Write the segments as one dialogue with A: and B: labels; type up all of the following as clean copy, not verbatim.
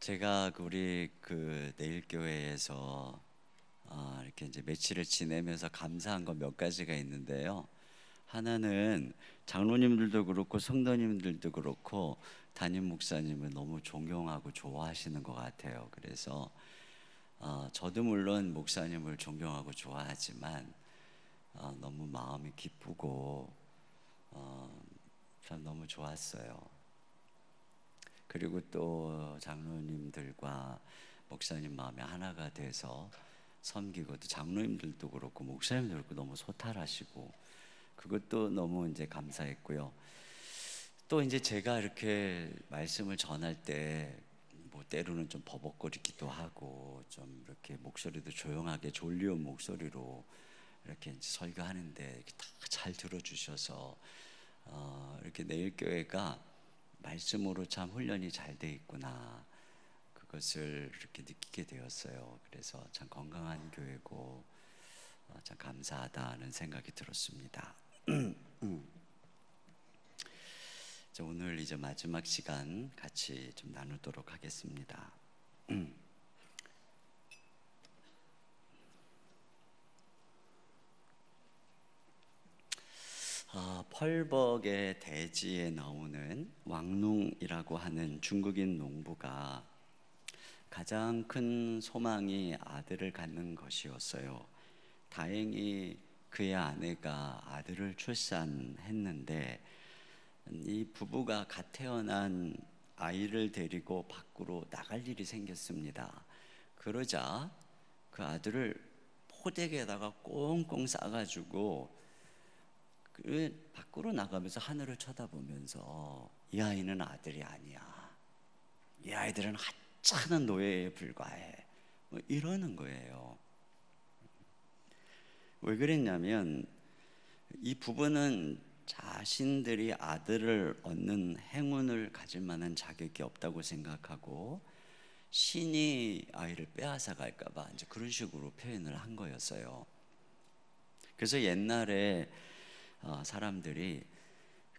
A: 제가 우리 내일 교회에서 이렇게 이제 며칠을 지내면서 감사한 거 몇 가지가 있는데요. 하나는 장로님들도 그렇고 성도님들도 그렇고 담임 목사님을 너무 존경하고 좋아하시는 것 같아요. 그래서 저도 물론 목사님을 존경하고 좋아하지만 너무 마음이 기쁘고 전 너무 좋았어요. 그리고 또 장로님들과 목사님 마음이 하나가 돼서 섬기고, 또 장로님들도 그렇고 목사님도 그렇고 너무 소탈하시고, 그것도 너무 이제 감사했고요. 또 이제 제가 이렇게 말씀을 전할 때 뭐 때로는 좀 버벅거리기도 하고, 좀 이렇게 목소리도 조용하게 졸리운 목소리로 이렇게 이제 설교하는데 이렇게 다 잘 들어주셔서 이렇게 내일교회가 말씀으로 참 훈련이 잘 돼 있구나, 그것을 이렇게 느끼게 되었어요. 그래서 참 건강한 교회고 참 감사하다는 생각이 들었습니다. 오늘 이제 마지막 시간 같이 좀 나누도록 하겠습니다. 펄벅의 대지에 나오는 왕농이라고 하는 중국인 농부가 가장 큰 소망이 아들을 갖는 것이었어요. 다행히 그의 아내가 아들을 출산했는데, 이 부부가 갓 태어난 아이를 데리고 밖으로 나갈 일이 생겼습니다. 그러자 그 아들을 포대에다가 꽁꽁 싸가지고 그 밖으로 나가면서 하늘을 쳐다보면서, 이 아이는 아들이 아니야, 이 아이들은 하찮은 노예에 불과해, 뭐 이러는 거예요. 왜 그랬냐면, 이 부부는 자신들이 아들을 얻는 행운을 가질 만한 자격이 없다고 생각하고, 신이 아이를 빼앗아 갈까봐 이제 그런 식으로 표현을 한 거였어요. 그래서 옛날에 사람들이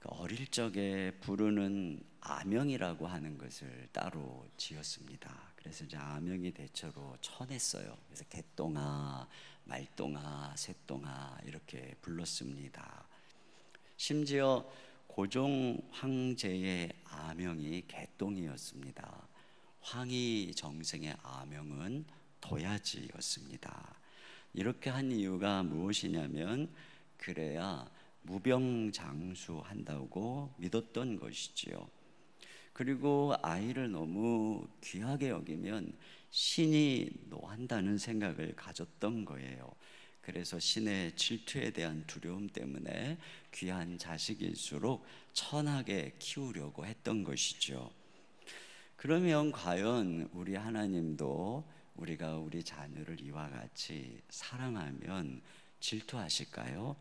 A: 어릴 적에 부르는 아명이라고 하는 것을 따로 지었습니다. 그래서 이제 아명이 대체로 쳐냈어요. 그래서 개똥아, 말똥아, 새똥아 이렇게 불렀습니다. 심지어 고종 황제의 아명이 개똥이었습니다. 황희 정생의 아명은 도야지였습니다. 이렇게 한 이유가 무엇이냐면, 그래야 무병장수한다고 믿었던 것이지요. 그리고 아이를 너무 귀하게 여기면 신이 노한다는 생각을 가졌던 거예요. 그래서 신의 질투에 대한 두려움 때문에 귀한 자식일수록 천하게 키우려고 했던 것이죠. 그러면 과연 우리 하나님도 우리가 우리 자녀를 이와 같이 사랑하면 질투하실까요?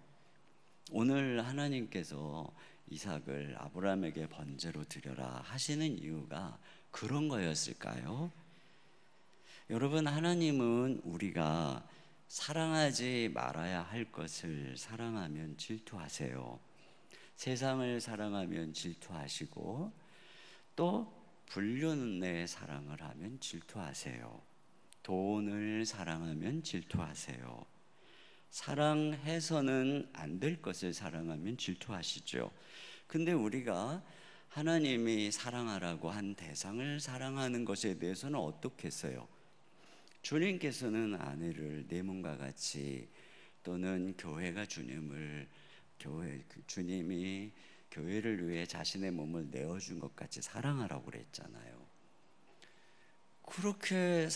A: 오늘 하나님께서 이삭을 아브라함에게 번제로 드려라 하시는 이유가 그런 거였을까요? 여러분, 하나님은 우리가 사랑하지 말아야 할 것을 사랑하면 질투하세요. 세상을 사랑하면 질투하시고, 또 불륜의 사랑을 하면 질투하세요. 돈을 사랑하면 질투하세요. 사랑해서는 안 될 것을 사랑하면 질투하시죠. 근데 우리가 하나님이 사랑하라고 한 대상을 사랑하는 것에 대해서는 어떻겠어요? 주님께서는 아내를 내 몸과 같이, 또는 교회가 주님이 교회를 위해 자신의 몸을 내어준 것 같이 사랑하라고 그랬잖아요. 그렇게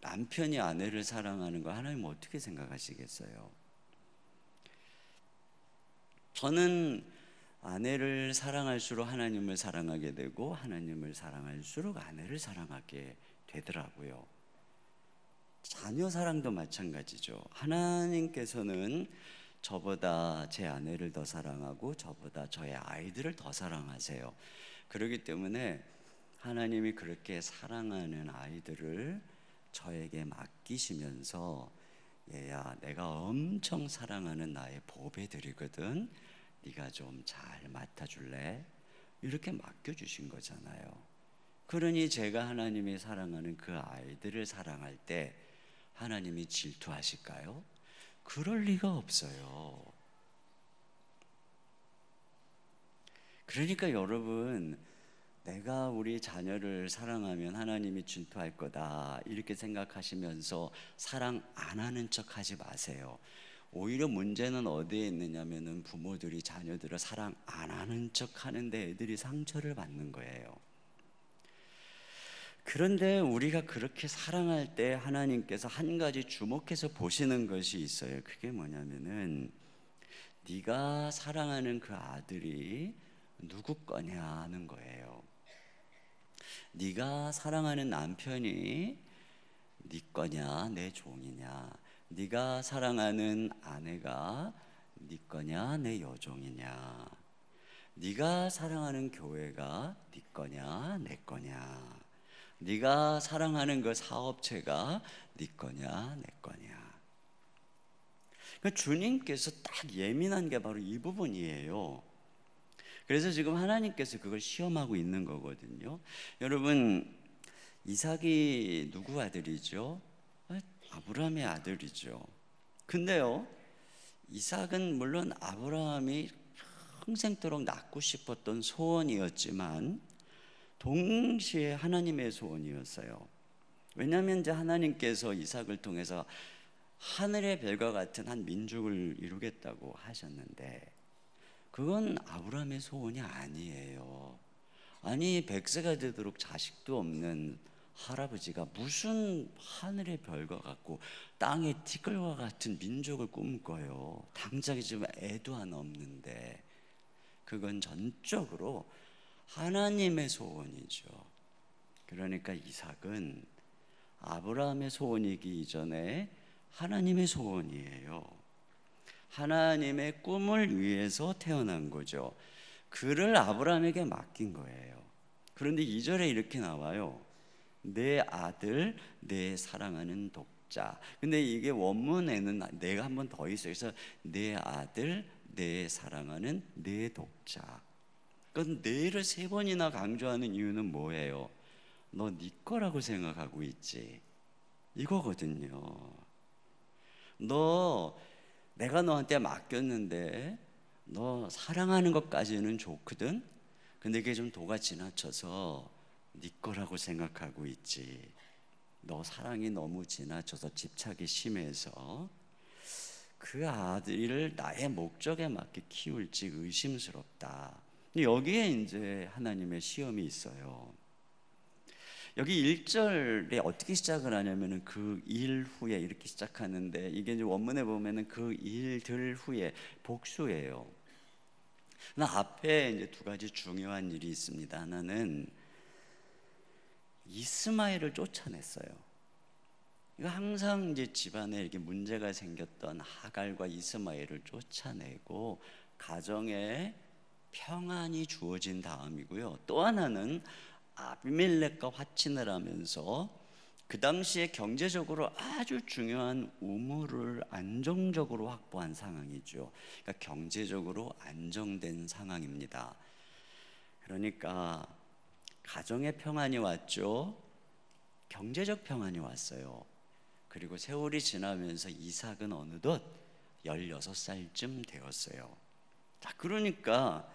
A: 남편이 아내를 사랑하는 거 하나님 어떻게 생각하시겠어요? 저는 아내를 사랑할수록 하나님을 사랑하게 되고, 하나님을 사랑할수록 아내를 사랑하게 되더라고요. 자녀 사랑도 마찬가지죠. 하나님께서는 저보다 제 아내를 더 사랑하고 저보다 저의 아이들을 더 사랑하세요. 그렇기 때문에 하나님이 그렇게 사랑하는 아이들을 저에게 맡기시면서, 얘야, 내가 엄청 사랑하는 나의 보배들이거든, 네가 좀 잘 맡아줄래? 이렇게 맡겨주신 거잖아요. 그러니 제가 하나님이 사랑하는 그 아이들을 사랑할 때 하나님이 질투하실까요? 그럴 리가 없어요. 그러니까 여러분, 내가 우리 자녀를 사랑하면 하나님이 질투할 거다 이렇게 생각하시면서 사랑 안 하는 척 하지 마세요. 오히려 문제는 어디에 있느냐면은 부모들이 자녀들을 사랑 안 하는 척 하는데 애들이 상처를 받는 거예요. 그런데 우리가 그렇게 사랑할 때 하나님께서 한 가지 주목해서 보시는 것이 있어요. 그게 뭐냐면은 네가 사랑하는 그 아들이 누구 거냐 하는 거예요. 네가 사랑하는 남편이 네 거냐 내 종이냐, 네가 사랑하는 아내가 네 거냐 내 여종이냐, 네가 사랑하는 교회가 네 거냐 내 거냐, 네가 사랑하는 그 사업체가 네 거냐 내 거냐. 그러니까 주님께서 딱 예민한 게 바로 이 부분이에요. 그래서 지금 하나님께서 그걸 시험하고 있는 거거든요. 여러분, 이삭이 누구 아들이죠? 아브라함의 아들이죠. 근데요, 이삭은 물론 아브라함이 평생도록 낳고 싶었던 소원이었지만 동시에 하나님의 소원이었어요. 왜냐하면 이제 하나님께서 이삭을 통해서 하늘의 별과 같은 한 민족을 이루겠다고 하셨는데 그건 아브라함의 소원이 아니에요. 아니 100세가 되도록 자식도 없는 할아버지가 무슨 하늘의 별과 같고 땅의 티끌과 같은 민족을 꿈꿔요. 당장에 지금 애도 하나 없는데. 그건 전적으로 하나님의 소원이죠. 그러니까 이삭은 아브라함의 소원이기 이전에 하나님의 소원이에요. 하나님의 꿈을 위해서 태어난 거죠. 그를 아브라함에게 맡긴 거예요. 그런데 2절에 이렇게 나와요. 내 아들, 내 사랑하는 독자. 근데 이게 원문에는 내가 한 번 더 있어요. 그래서 내 아들, 내 사랑하는 내 독자. 그건 내를 3번이나 강조하는 이유는 뭐예요? 너 네 거라고 생각하고 있지. 이거거든요. 내가 너한테 맡겼는데 너 사랑하는 것까지는 좋거든. 근데 그게 좀 도가 지나쳐서 네 거라고 생각하고 있지. 너 사랑이 너무 지나쳐서 집착이 심해서 그 아들을 나의 목적에 맞게 키울지 의심스럽다. 여기에 이제 하나님의 시험이 있어요. 여기 1절에 어떻게 시작을 하냐면은 그 일 후에 이렇게 시작하는데 이게 이제 원문에 보면은 그 일들 후에 복수예요. 나 앞에 이제 2가지 중요한 일이 있습니다. 하나는 이스마엘을 쫓아냈어요. 이거 항상 이제 집안에 이렇게 문제가 생겼던 하갈과 이스마엘을 쫓아내고 가정에 평안이 주어진 다음이고요. 또 하나는 아비멜렉과 화친을 하면서 그 당시에 경제적으로 아주 중요한 우물을 안정적으로 확보한 상황이죠. 그러니까 경제적으로 안정된 상황입니다. 그러니까 가정의 평안이 왔죠. 경제적 평안이 왔어요. 그리고 세월이 지나면서 이삭은 어느덧 16살쯤 되었어요. 자, 그러니까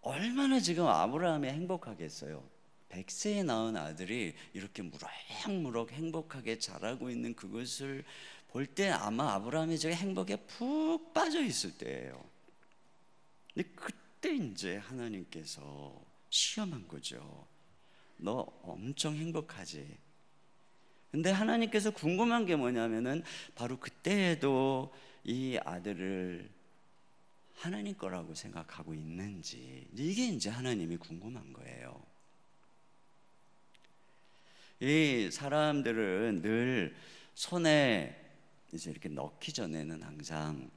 A: 얼마나 지금 아브라함이 행복하겠어요. 100세에 낳은 아들이 이렇게 무럭무럭 행복하게 자라고 있는 그것을 볼 때 아마 아브라함이 저 행복에 푹 빠져 있을 때예요. 근데 그때 이제 하나님께서 시험한 거죠. 너 엄청 행복하지? 근데 하나님께서 궁금한 게 뭐냐면은 바로 그때에도 이 아들을 하나님 거라고 생각하고 있는지, 이게 이제 하나님이 궁금한 거예요. 이 사람들은 늘 손에 이제 이렇게 넣기 전에는 항상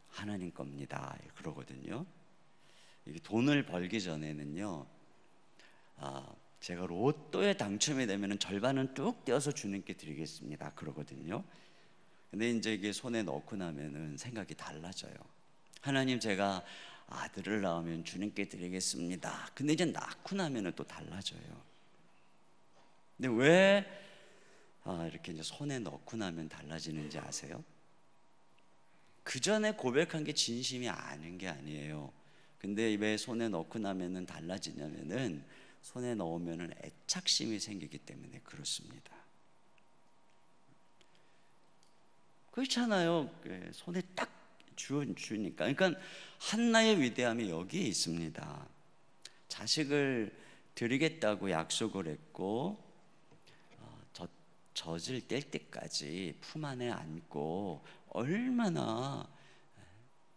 A: 하나님 겁니다 그러거든요. 이게 돈을 벌기 전에는요, 제가 로또에 당첨이 되면 절반은 뚝 떼어서 주님께 드리겠습니다 그러거든요. 근데 이제 이게 손에 넣고 나면은 생각이 달라져요. 하나님, 제가 아들을 낳으면 주님께 드리겠습니다. 근데 이제 낳고 나면은 또 달라져요. 근데 왜 이렇게 이제 손에 넣고 나면 달라지는지 아세요? 그 전에 고백한 게 진심이 아닌 게 아니에요. 근데 왜 손에 넣고 나면은 달라지냐면은 손에 넣으면은 애착심이 생기기 때문에 그렇습니다. 그렇잖아요. 손에 딱 주니까. 그러니까 한나의 위대함이 여기에 있습니다. 자식을 드리겠다고 약속을 했고 젖을 뗄 때까지 품 안에 안고 얼마나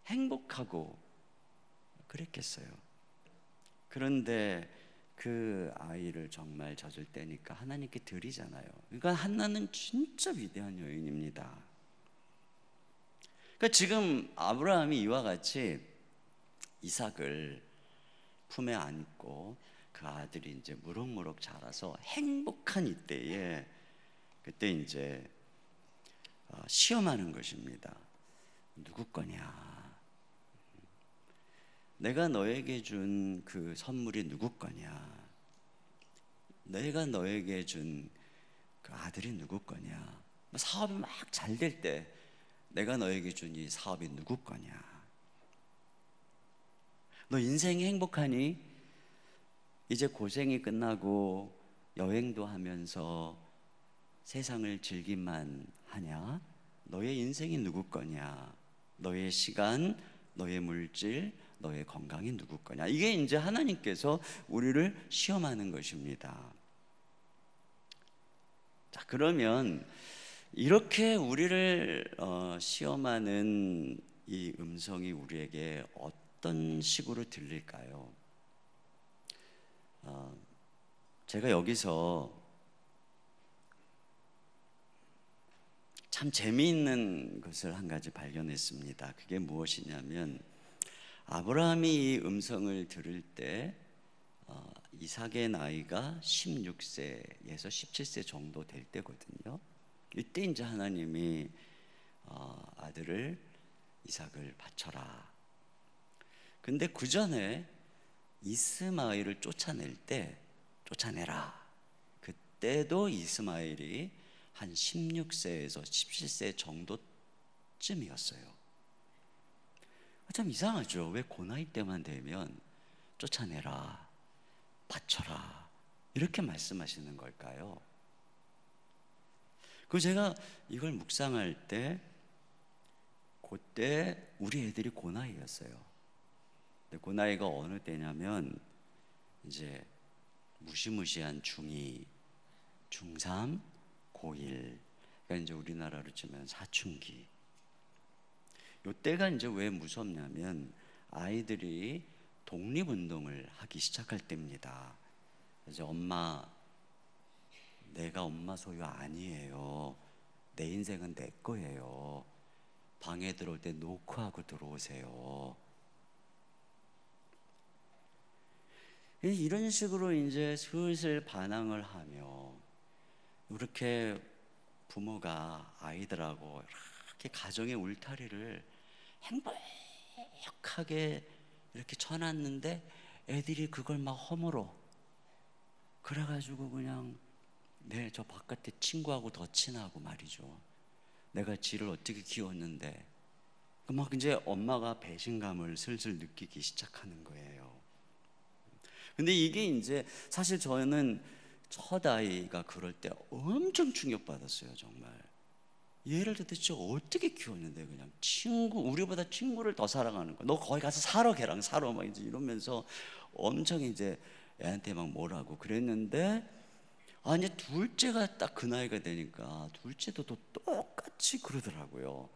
A: 행복하고 그랬겠어요. 그런데 그 아이를 정말 젖을 떼니까 하나님께 드리잖아요. 그러니까 한나는 진짜 위대한 여인입니다. 그러니까 지금 아브라함이 이와 같이 이삭을 품에 안고 그 아들이 이제 무럭무럭 자라서 행복한 이때에 그때 이제 시험하는 것입니다. 누구 거냐? 내가 너에게 준 그 선물이 누구 거냐? 내가 너에게 준 그 아들이 누구 거냐? 사업이 막 잘 될 때 내가 너에게 준 이 사업이 누구 거냐? 너 인생이 행복하니? 이제 고생이 끝나고 여행도 하면서 세상을 즐기만 하냐? 너의 인생이 누구 거냐? 너의 시간, 너의 물질, 너의 건강이 누구 거냐? 이게 이제 하나님께서 우리를 시험하는 것입니다. 자, 그러면 이렇게 우리를 시험하는 이 음성이 우리에게 어떤 식으로 들릴까요? 제가 여기서 참 재미있는 것을 한 가지 발견했습니다. 그게 무엇이냐면 아브라함이 이 음성을 들을 때 이삭의 나이가 16세에서 17세 정도 될 때거든요. 이때 이제 하나님이 아들을 이삭을 바쳐라. 근데 그 전에 이스마엘을 쫓아내라. 그때도 이스마엘이 한 16세에서 17세 정도쯤이었어요. 참 이상하죠. 왜 그 나이 때만 되면 쫓아내라, 바쳐라 이렇게 말씀하시는 걸까요? 그 제가 이걸 묵상할 때 그때 우리 애들이 그 나이였어요. 근데 그 나이가 어느 때냐면 이제 무시무시한 중2, 중3, 고1, 그러니까 이제 우리나라로 치면 사춘기. 이때가 이제 왜 무섭냐면 아이들이 독립운동을 하기 시작할 때입니다. 이제 내가 엄마 소유 아니에요. 내 인생은 내 거예요. 방에 들어올 때 노크하고 들어오세요. 이런 식으로 이제 슬슬 반항을 하며 이렇게 부모가 아이들하고 이렇게 가정의 울타리를 행복하게 이렇게 쳐놨는데 애들이 그걸 막 허물어. 그래가지고 그냥 저 바깥에 친구하고 더 친하고 말이죠. 내가 지를 어떻게 키웠는데 막 이제 엄마가 배신감을 슬슬 느끼기 시작하는 거예요. 근데 이게 이제 사실 저는 첫 아이가 그럴 때 엄청 충격받았어요. 정말 얘를 도대체 어떻게 키웠는데 그냥 우리보다 친구를 더 사랑하는 거야. 너 거기 가서 살아, 걔랑 살아 막 이제 이러면서 엄청 이제 애한테 막 뭐라고 그랬는데 이제 둘째가 딱 그 나이가 되니까 둘째도 또 똑같이 그러더라고요.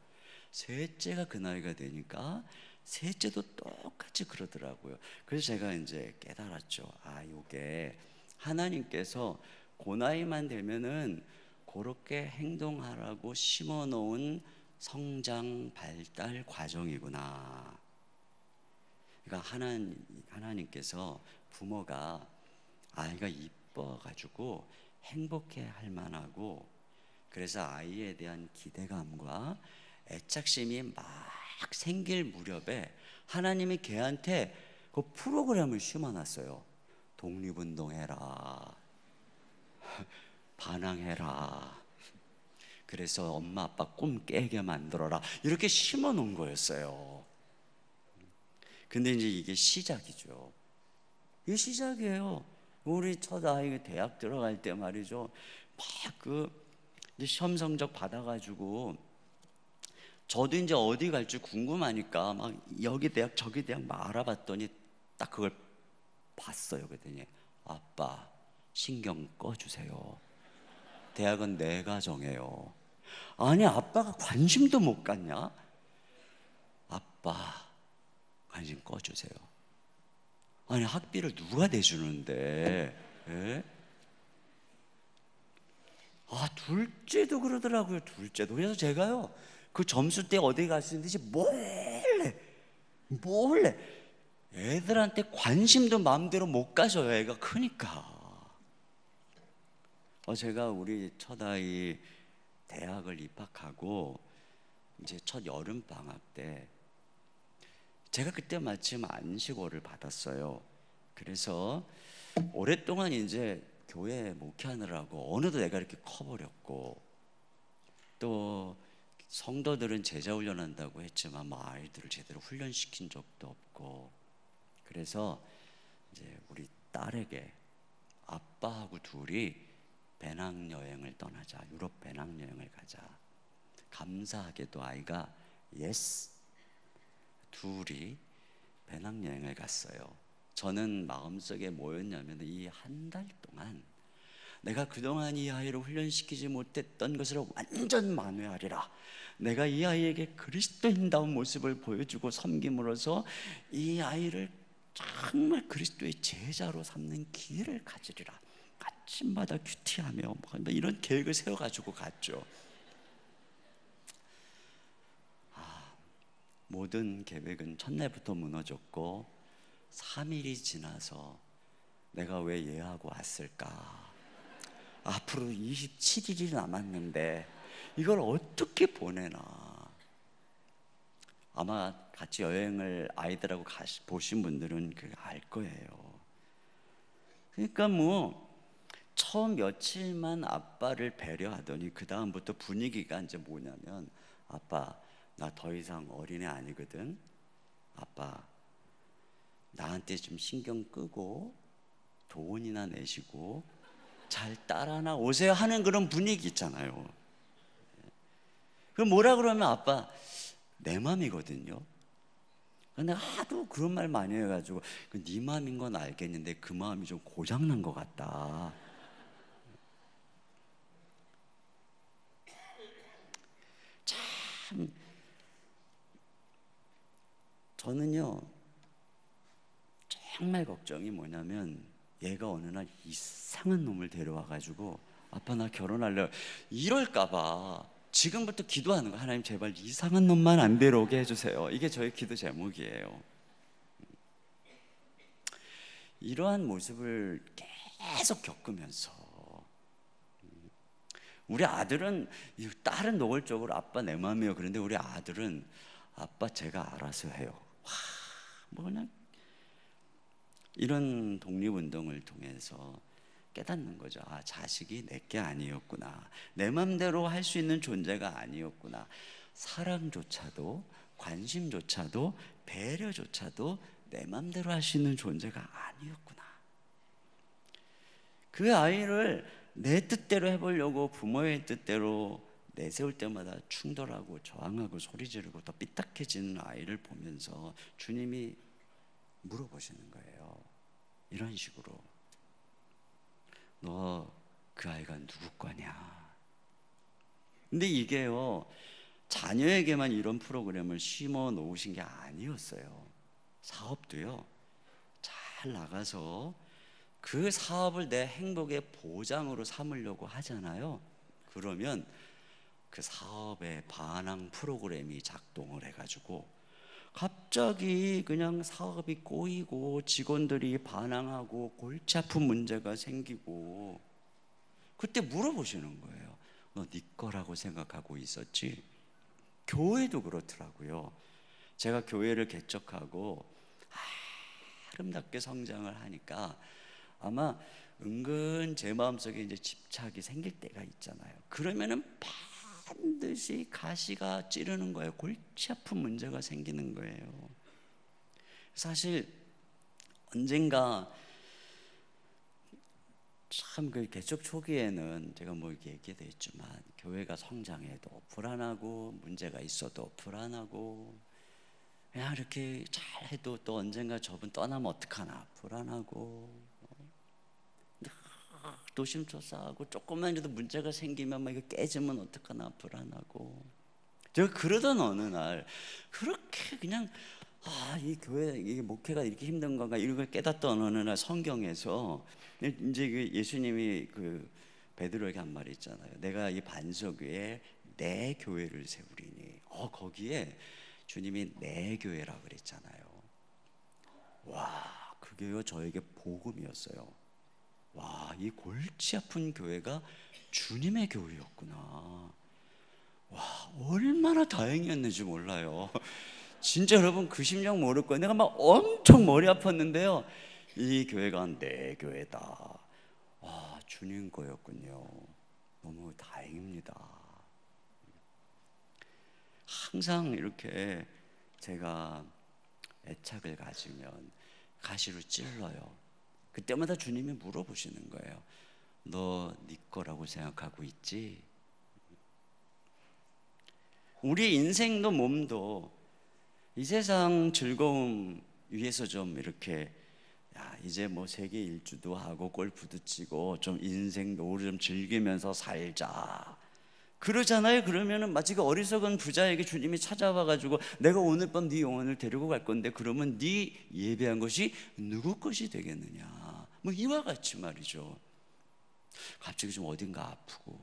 A: 셋째가 그 나이가 되니까 셋째도 똑같이 그러더라고요. 그래서 제가 이제 깨달았죠. 이게 하나님께서 그 나이만 되면은 그렇게 행동하라고 심어놓은 성장 발달 과정이구나. 그러니까 하나님께서 부모가 아이가 이뻐가지고 행복해 할 만하고 그래서 아이에 대한 기대감과 애착심이 막 생길 무렵에 하나님이 걔한테 그 프로그램을 심어놨어요. 독립운동해라, 반항해라, 그래서 엄마 아빠 꿈 깨게 만들어라, 이렇게 심어놓은 거였어요. 근데 이제 이게 시작이죠. 이게 시작이에요. 우리 첫 아이가 대학 들어갈 때 말이죠, 막 시험 성적 받아가지고 저도 이제 어디 갈지 궁금하니까 막 여기 대학 저기 대학 막 알아봤더니 딱 그걸 봤어요. 그랬더니 아빠 신경 꺼주세요. 대학은 내가 정해요. 아니 아빠가 관심도 못 갖냐? 아빠 관심 꺼주세요. 아니 학비를 누가 내주는데? 예? 아 둘째도 그러더라고요. 둘째도. 그래서 제가요 그 점수 때 어디 갔는지 몰래 애들한테 관심도 마음대로 못 가져요. 애가 크니까. 제가 우리 첫아이 대학을 입학하고 이제 첫 여름 방학 때 제가 그때 마침 안식월을 받았어요. 그래서 오랫동안 이제 교회 목회하느라고 어느덧 내가 이렇게 커버렸고, 또 성도들은 제자 훈련한다고 했지만 뭐 아이들을 제대로 훈련시킨 적도 없고, 그래서 이제 우리 딸에게 아빠하고 둘이 배낭여행을 떠나자, 유럽 배낭여행을 가자. 감사하게도 아이가 예스, 둘이 배낭여행을 갔어요. 저는 마음속에 뭐였냐면 이 한 달 동안 내가 그동안 이 아이를 훈련시키지 못했던 것을 완전 만회하리라. 내가 이 아이에게 그리스도인다운 모습을 보여주고 섬김으로써 이 아이를 정말 그리스도의 제자로 삼는 기회를 가지리라. 아침마다 큐티하며 뭐 이런 계획을 세워가지고 갔죠. 모든 계획은 첫날부터 무너졌고 3일이 지나서 내가 왜 얘하고 왔을까? 앞으로 27일이 남았는데 이걸 어떻게 보내나? 아마 같이 여행을 아이들하고 보신 분들은 알 거예요. 그러니까 뭐 처음 며칠만 아빠를 배려하더니 그 다음부터 분위기가 이제 뭐냐면, 아빠 나 더 이상 어린애 아니거든. 아빠 나한테 좀 신경 끄고 돈이나 내시고 잘 따라나 오세요 하는 그런 분위기 있잖아요. 그럼 뭐라 그러면 아빠 내 맘이거든요. 근데 하도 그런 말 많이 해가지고 네 맘인 건 알겠는데 그 마음이 좀 고장난 것 같다. 참 저는요 정말 걱정이 뭐냐면 얘가 어느 날 이상한 놈을 데려와가지고 아빠 나 결혼할래 이럴까봐 지금부터 기도하는 거. 하나님 제발 이상한 놈만 안 데려오게 해주세요. 이게 저의 기도 제목이에요. 이러한 모습을 계속 겪으면서 우리 아들은, 딸은 노골적으로 아빠 내 맘이에요. 그런데 우리 아들은 아빠 제가 알아서 해요. 와, 뭐 그냥 이런 독립운동을 통해서 깨닫는 거죠. 아, 자식이 내게 아니었구나. 내 맘대로 할 수 있는 존재가 아니었구나. 사랑조차도, 관심조차도, 배려조차도 내 맘대로 할 수 있는 존재가 아니었구나. 그 아이를 내 뜻대로 해보려고 부모의 뜻대로 내세울 때마다 충돌하고 저항하고 소리 지르고 더 삐딱해지는 아이를 보면서 주님이 물어보시는 거예요. 이런 식으로 너 그 아이가 누구 거냐. 근데 이게요 자녀에게만 이런 프로그램을 심어 놓으신 게 아니었어요. 사업도요 잘 나가서 그 사업을 내 행복의 보장으로 삼으려고 하잖아요. 그러면 그 사업의 반항 프로그램이 작동을 해가지고 갑자기 그냥 사업이 꼬이고 직원들이 반항하고 골치 아픈 문제가 생기고, 그때 물어보시는 거예요. 너 네 거라고 생각하고 있었지? 교회도 그렇더라고요. 제가 교회를 개척하고 아름답게 성장을 하니까 아마 은근 제 마음속에 이제 집착이 생길 때가 있잖아요. 그러면은 반드시 가시가 찌르는 거예요. 골치 아픈 문제가 생기는 거예요. 사실 언젠가 참 그 개척 초기에는 제가 뭐 이렇게 얘기도 했지만 교회가 성장해도 불안하고 문제가 있어도 불안하고 그냥 이렇게 잘 해도 또 언젠가 저분 떠나면 어떡하나 불안하고 노심초사하고 조금만이라도 문제가 생기면 막 이거 깨지면 어떡하나 불안하고 제가 그러던 어느 날 그렇게 그냥 이 교회 이게 목회가 이렇게 힘든 건가 이런 걸 깨닫던 어느 날 성경에서 이제 그 예수님이 그 베드로에게 한 말이 있잖아요. 내가 이 반석 위에 내 교회를 세우리니 거기에 주님이 내 교회라 그랬잖아요. 와, 그게요 저에게 복음이었어요. 와, 이 골치 아픈 교회가 주님의 교회였구나. 와, 얼마나 다행이었는지 몰라요. 진짜 여러분 그 심령 모를 거예요. 내가 막 엄청 머리 아팠는데요. 이 교회가 내 교회다. 와, 주님 거였군요. 너무 다행입니다. 항상 이렇게 제가 애착을 가지면 가시로 찔러요. 그때마다 주님이 물어보시는 거예요. 너 네 거라고 생각하고 있지? 우리 인생도 몸도 이 세상 즐거움 위해서 좀 이렇게 이제 뭐 세계 일주도 하고 골프도 치고 좀 인생 노를 좀 즐기면서 살자 그러잖아요. 그러면은 마치 그 어리석은 부자에게 주님이 찾아와가지고 내가 오늘 밤 네 영혼을 데리고 갈 건데 그러면 네 예배한 것이 누구 것이 되겠느냐 뭐 이와 같이 말이죠. 갑자기 좀 어딘가 아프고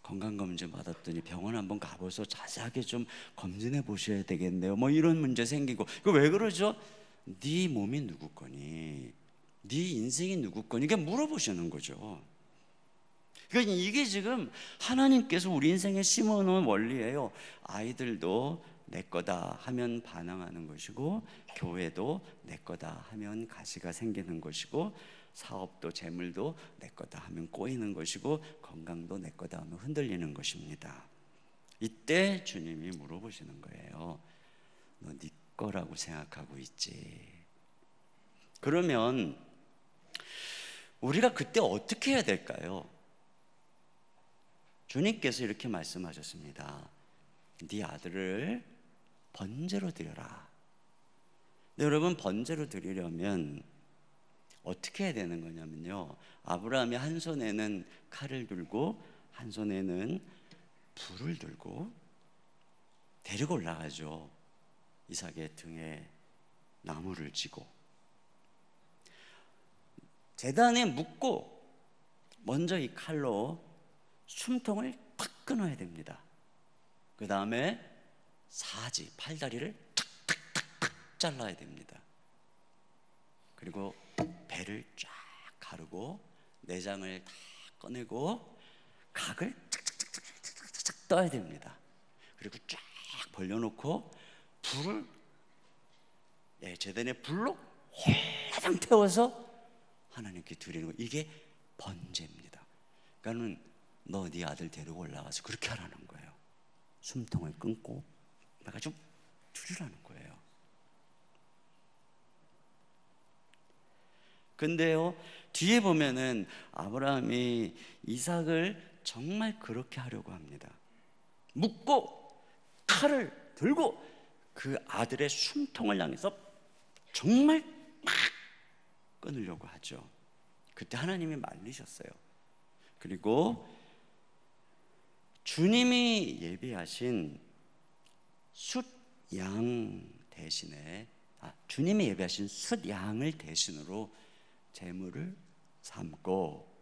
A: 건강검진 받았더니 병원 한번 가보셔서 자세하게 좀 검진해 보셔야 되겠네요 뭐 이런 문제 생기고 그 왜 그러죠? 네 몸이 누구 거니? 네 인생이 누구 거니? 이게 물어보시는 거죠. 그러니까 이게 지금 하나님께서 우리 인생에 심어놓은 원리예요. 아이들도 내 거다 하면 반항하는 것이고 교회도 내 거다 하면 가시가 생기는 것이고 사업도 재물도 내 거다 하면 꼬이는 것이고 건강도 내 거다 하면 흔들리는 것입니다. 이때 주님이 물어보시는 거예요. 너 네 거라고 생각하고 있지? 그러면 우리가 그때 어떻게 해야 될까요? 주님께서 이렇게 말씀하셨습니다. 네 아들을 번제로 드려라. 여러분 번제로 드리려면 어떻게 해야 되는 거냐면요, 아브라함이 한 손에는 칼을 들고 한 손에는 불을 들고 데리고 올라가죠. 이삭의 등에 나무를 지고 제단에 묶고 먼저 이 칼로 숨통을 탁 끊어야 됩니다. 그 다음에 사지, 팔다리를 탁탁탁탁 잘라야 됩니다. 그리고 배를 쫙 가르고 내장을 다 꺼내고 각을 착착착착착 떠야 됩니다. 그리고 쫙 벌려놓고 불을 제단에 불로 화장 태워서 하나님께 드리는 거, 이게 번제입니다. 그러니까는 너 네 아들 데리고 올라가서 그렇게 하라는 거예요. 숨통을 끊고 내가 좀 드리라는 거예요. 근데요 뒤에 보면은 아브라함이 이삭을 정말 그렇게 하려고 합니다. 묶고 칼을 들고 그 아들의 숨통을 향해서 정말 막 끊으려고 하죠. 그때 하나님이 말리셨어요. 그리고 주님이 예비하신 숫양 대신에 주님이 예비하신 숫양을 대신으로 제물을 삼고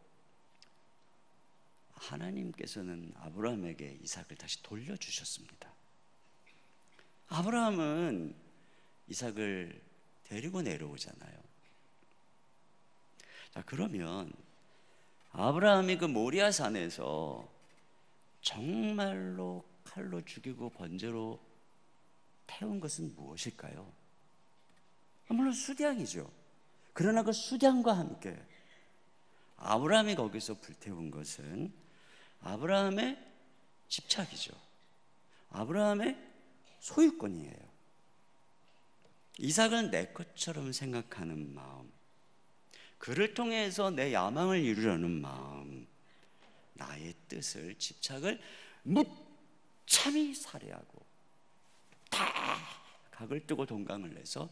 A: 하나님께서는 아브라함에게 이삭을 다시 돌려주셨습니다. 아브라함은 이삭을 데리고 내려오잖아요. 자, 그러면 아브라함이 그 모리아 산에서 정말로 칼로 죽이고 번제로 태운 것은 무엇일까요? 물론 수량이죠. 그러나 그 수량과 함께 아브라함이 거기서 불태운 것은 아브라함의 집착이죠. 아브라함의 소유권이에요. 이삭을 내 것처럼 생각하는 마음, 그를 통해서 내 야망을 이루려는 마음, 나의 뜻을, 집착을 무참히 살해하고 다 각을 뜨고 동강을 내서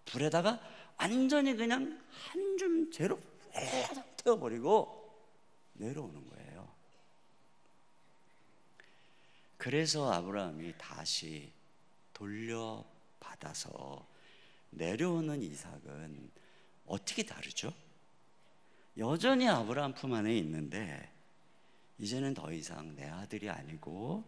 A: 불에다가 완전히 그냥 한 줌 재로 태워버리고 내려오는 거예요. 그래서 아브라함이 다시 돌려받아서 내려오는 이삭은 어떻게 다르죠? 여전히 아브라함 품 안에 있는데 이제는 더 이상 내 아들이 아니고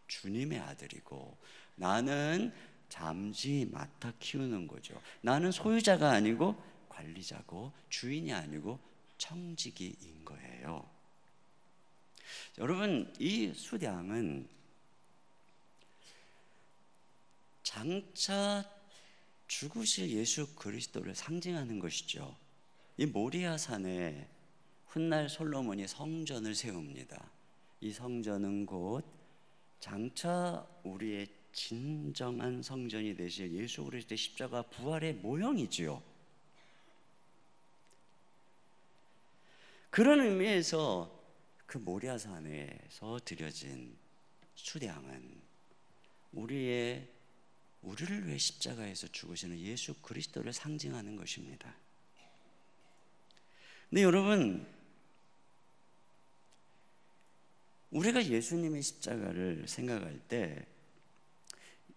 A: 주님의 아들이고, 나는 잠시 맡아 키우는 거죠. 나는 소유자가 아니고 관리자고 주인이 아니고 청지기인 거예요. 여러분, 이 수량은 장차 죽으실 예수 그리스도를 상징하는 것이죠. 이 모리아 산에 훗날 솔로몬이 성전을 세웁니다. 이 성전은 곧 장차 우리의 진정한 성전이 되실 예수 그리스도의 십자가 부활의 모형이지요. 그런 의미에서 그 모리아산에서 드려진 수량은 우리를 위해 십자가에서 죽으시는 예수 그리스도를 상징하는 것입니다. 근데 여러분, 우리가 예수님의 십자가를 생각할 때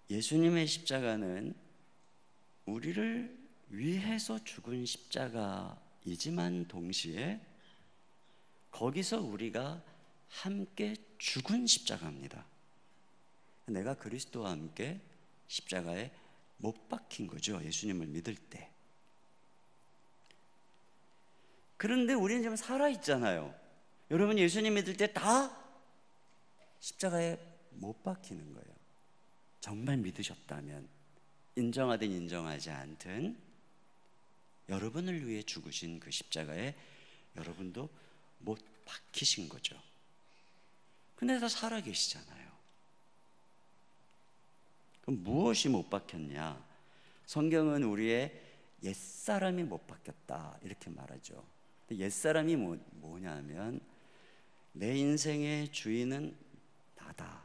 A: 예수님의 십자가는 우리를 위해서 죽은 십자가이지만 동시에 거기서 우리가 함께 죽은 십자가입니다. 내가 그리스도와 함께 십자가에 못 박힌 거죠. 예수님을 믿을 때. 그런데 우리는 지금 살아있잖아요. 여러분, 예수님 믿을 때 다 십자가에 못 박히는 거예요. 정말 믿으셨다면, 인정하든 인정하지 않든 여러분을 위해 죽으신 그 십자가에 여러분도 못 박히신 거죠. 근데 다 살아계시잖아요. 그럼 무엇이 못 박혔냐? 성경은 우리의 옛사람이 못 박혔다 이렇게 말하죠. 옛사람이 뭐냐면 내 인생의 주인은 나다.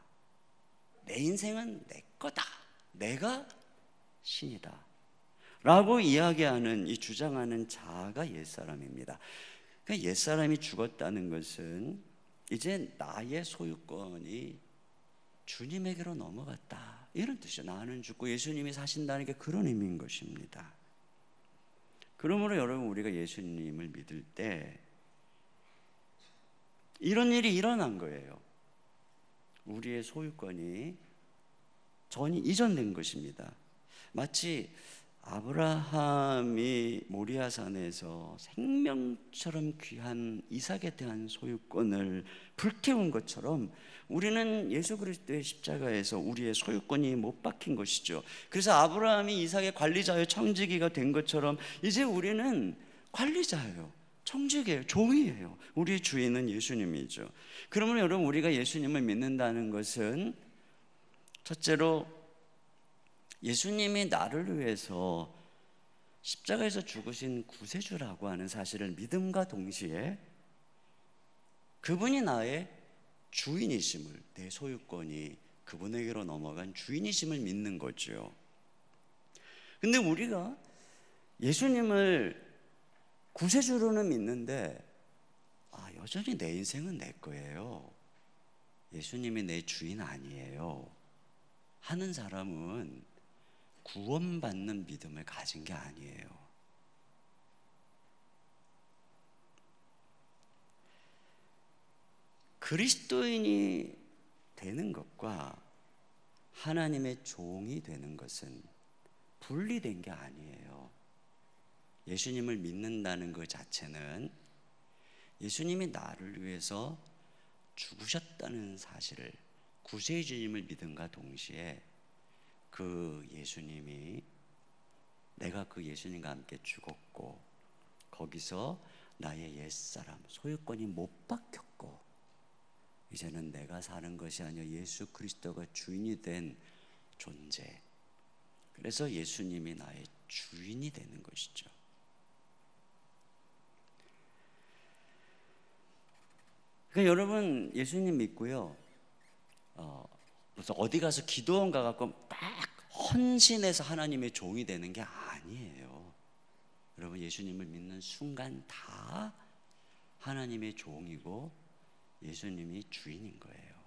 A: 내 인생은 내 거다. 내가 신이다 라고 이야기하는, 이 주장하는 자아가 옛사람입니다. 그러니까 옛사람이 죽었다는 것은 이제 나의 소유권이 주님에게로 넘어갔다 이런 뜻이죠. 나는 죽고 예수님이 사신다는 게 그런 의미인 것입니다. 그러므로 여러분, 우리가 예수님을 믿을 때 이런 일이 일어난 거예요. 우리의 소유권이 전이 이전된 것입니다. 마치 아브라함이 모리아산에서 생명처럼 귀한 이삭에 대한 소유권을 불태운 것처럼 우리는 예수 그리스도의 십자가에서 우리의 소유권이 못 박힌 것이죠. 그래서 아브라함이 이삭의 관리자요 청지기가 된 것처럼 이제 우리는 관리자예요, 청지기예요, 종이에요. 우리의 주인은 예수님이죠. 그러면 여러분, 우리가 예수님을 믿는다는 것은 첫째로 예수님이 나를 위해서 십자가에서 죽으신 구세주라고 하는 사실을 믿음과 동시에 그분이 나의 주인이심을, 내 소유권이 그분에게로 넘어간 주인이심을 믿는 거죠. 근데 우리가 예수님을 구세주로는 믿는데 여전히 내 인생은 내 거예요, 예수님이 내 주인 아니에요 하는 사람은 구원받는 믿음을 가진 게 아니에요. 그리스도인이 되는 것과 하나님의 종이 되는 것은 분리된 게 아니에요. 예수님을 믿는다는 것 자체는 예수님이 나를 위해서 죽으셨다는 사실을, 구세주님을 믿음과 동시에 그 예수님이, 내가 그 예수님과 함께 죽었고 거기서 나의 옛사람 소유권이 못 바뀌었고 이제는 내가 사는 것이 아니라 예수 그리스도가 주인이 된 존재. 그래서 예수님이 나의 주인이 되는 것이죠. 그러니까 여러분, 예수님 믿고요, 무슨 어디 가서 기도원 가갖고 딱 헌신해서 하나님의 종이 되는 게 아니에요. 여러분, 예수님을 믿는 순간 다 하나님의 종이고 예수님이 주인인 거예요.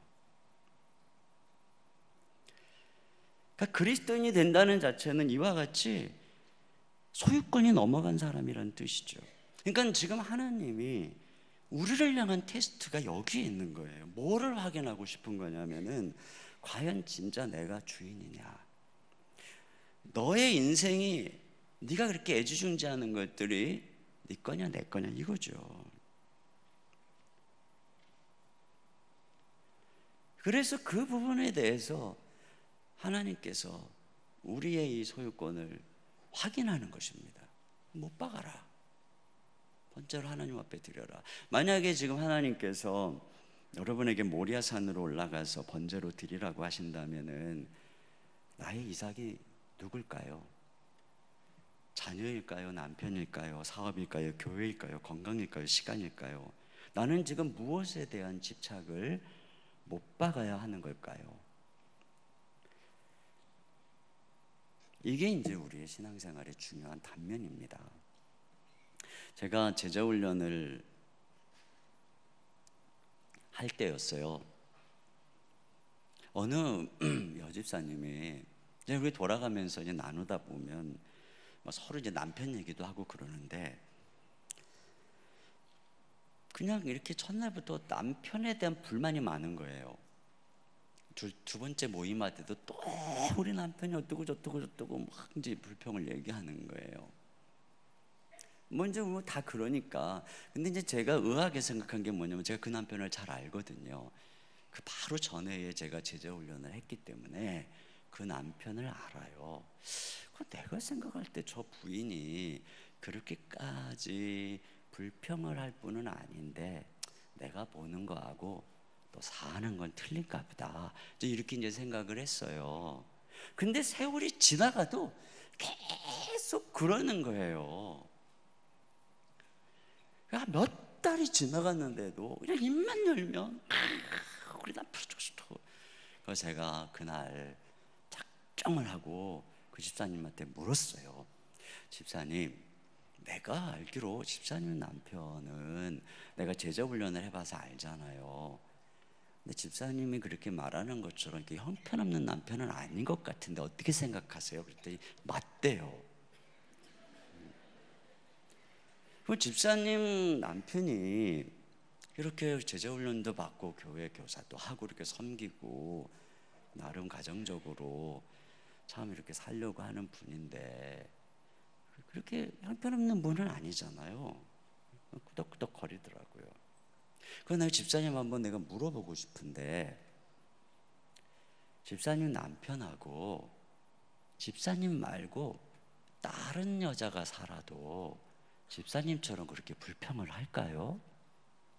A: 그러니까 그리스도인이 된다는 자체는 이와 같이 소유권이 넘어간 사람이라는 뜻이죠. 그러니까 지금 하나님이 우리를 향한 테스트가 여기에 있는 거예요. 뭐를 확인하고 싶은 거냐면은 과연 진짜 내가 주인이냐. 너의 인생이 네가 그렇게 애지중지하는 것들이 네 거냐 내 거냐 이거죠. 그래서 그 부분에 대해서 하나님께서 우리의 이 소유권을 확인하는 것입니다. 못 박아라. 번제로 하나님 앞에 드려라. 만약에 지금 하나님께서 여러분에게 모리아산으로 올라가서 번제로 드리라고 하신다면은 나의 이삭이 누굴까요? 자녀일까요? 남편일까요? 사업일까요? 교회일까요? 건강일까요? 시간일까요? 나는 지금 무엇에 대한 집착을 못 박아야 하는 걸까요? 이게 이제 우리의 신앙생활의 중요한 단면입니다. 제가 제자훈련을 할 때였어요. 어느 여집사님이 이제 우리 돌아가면서 이제 나누다 보면 서로 이제 남편 얘기도 하고 그러는데 그냥 이렇게 첫날부터 남편에 대한 불만이 많은 거예요. 두 번째 모임할 때도 또 우리 남편이 어떠고 저떠고 막 이제 불평을 얘기하는 거예요. 먼저 뭐 다 그러니까. 근데 이제 제가 의아하게 생각한 게 뭐냐면 제가 그 남편을 잘 알거든요. 그 바로 전해에 제가 제자 훈련을 했기 때문에 그 남편을 알아요. 내가 생각할 때 저 부인이 그렇게까지 불평을 할 뿐은 아닌데 내가 보는 거하고 또 사는 건 틀린가 보다. 이렇게 이제 생각을 했어요. 근데 세월이 지나가도 계속 그러는 거예요. 몇 달이 지나갔는데도 그냥 입만 열면 우리 남편 좋고. 그래서 제가 그날 작정을 하고 그 집사님한테 물었어요. 집사님, 내가 알기로 집사님 남편은 내가 제자훈련을 해봐서 알잖아요. 근데 집사님이 그렇게 말하는 것처럼 이렇게 형편없는 남편은 아닌 것 같은데 어떻게 생각하세요? 그랬더니 맞대요. 그 집사님 남편이 이렇게 제자훈련도 받고 교회 교사도 하고 이렇게 섬기고 나름 가정적으로 참 이렇게 살려고 하는 분인데 그렇게 형편없는 분은 아니잖아요. 끄덕끄덕 거리더라고요. 그래서 내가 집사님 한번 내가 물어보고 싶은데 집사님 남편하고 집사님 말고 다른 여자가 살아도 집사님처럼 그렇게 불평을 할까요?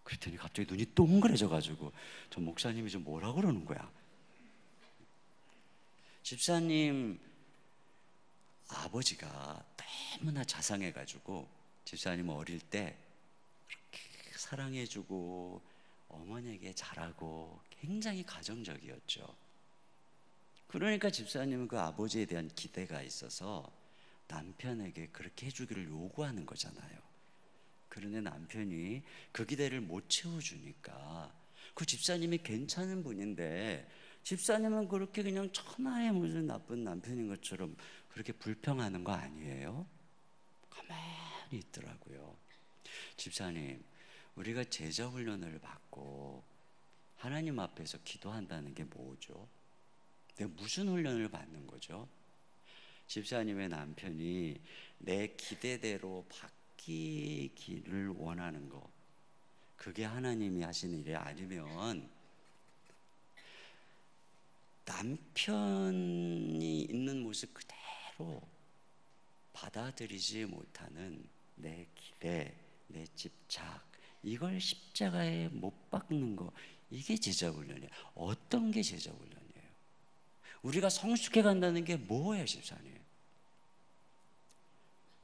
A: 그랬더니 갑자기 눈이 동그래져가지고 저 목사님이 좀 뭐라 그러는 거야. 집사님 아버지가 너무나 자상해가지고 집사님 어릴 때 그렇게 사랑해주고 어머니에게 잘하고 굉장히 가정적이었죠. 그러니까 집사님은 그 아버지에 대한 기대가 있어서 남편에게 그렇게 해주기를 요구하는 거잖아요. 그런데 남편이 그 기대를 못 채워주니까 그 집사님이 괜찮은 분인데 집사님은 그렇게 그냥 천하의 무슨 나쁜 남편인 것처럼 그렇게 불평하는 거 아니에요? 가만히 있더라고요. 집사님, 우리가 제자 훈련을 받고 하나님 앞에서 기도한다는 게 뭐죠? 내가 무슨 훈련을 받는 거죠? 집사님의 남편이 내 기대대로 바뀌기를 원하는 거, 그게 하나님이 하시는 일이 아니면 남편이 있는 모습 그대로 받아들이지 못하는 내 기대, 내 집착, 이걸 십자가에 못 박는 거, 이게 제자훈련이에요. 어떤 게 제자훈련이에요? 우리가 성숙해 간다는 게 뭐예요, 집사님?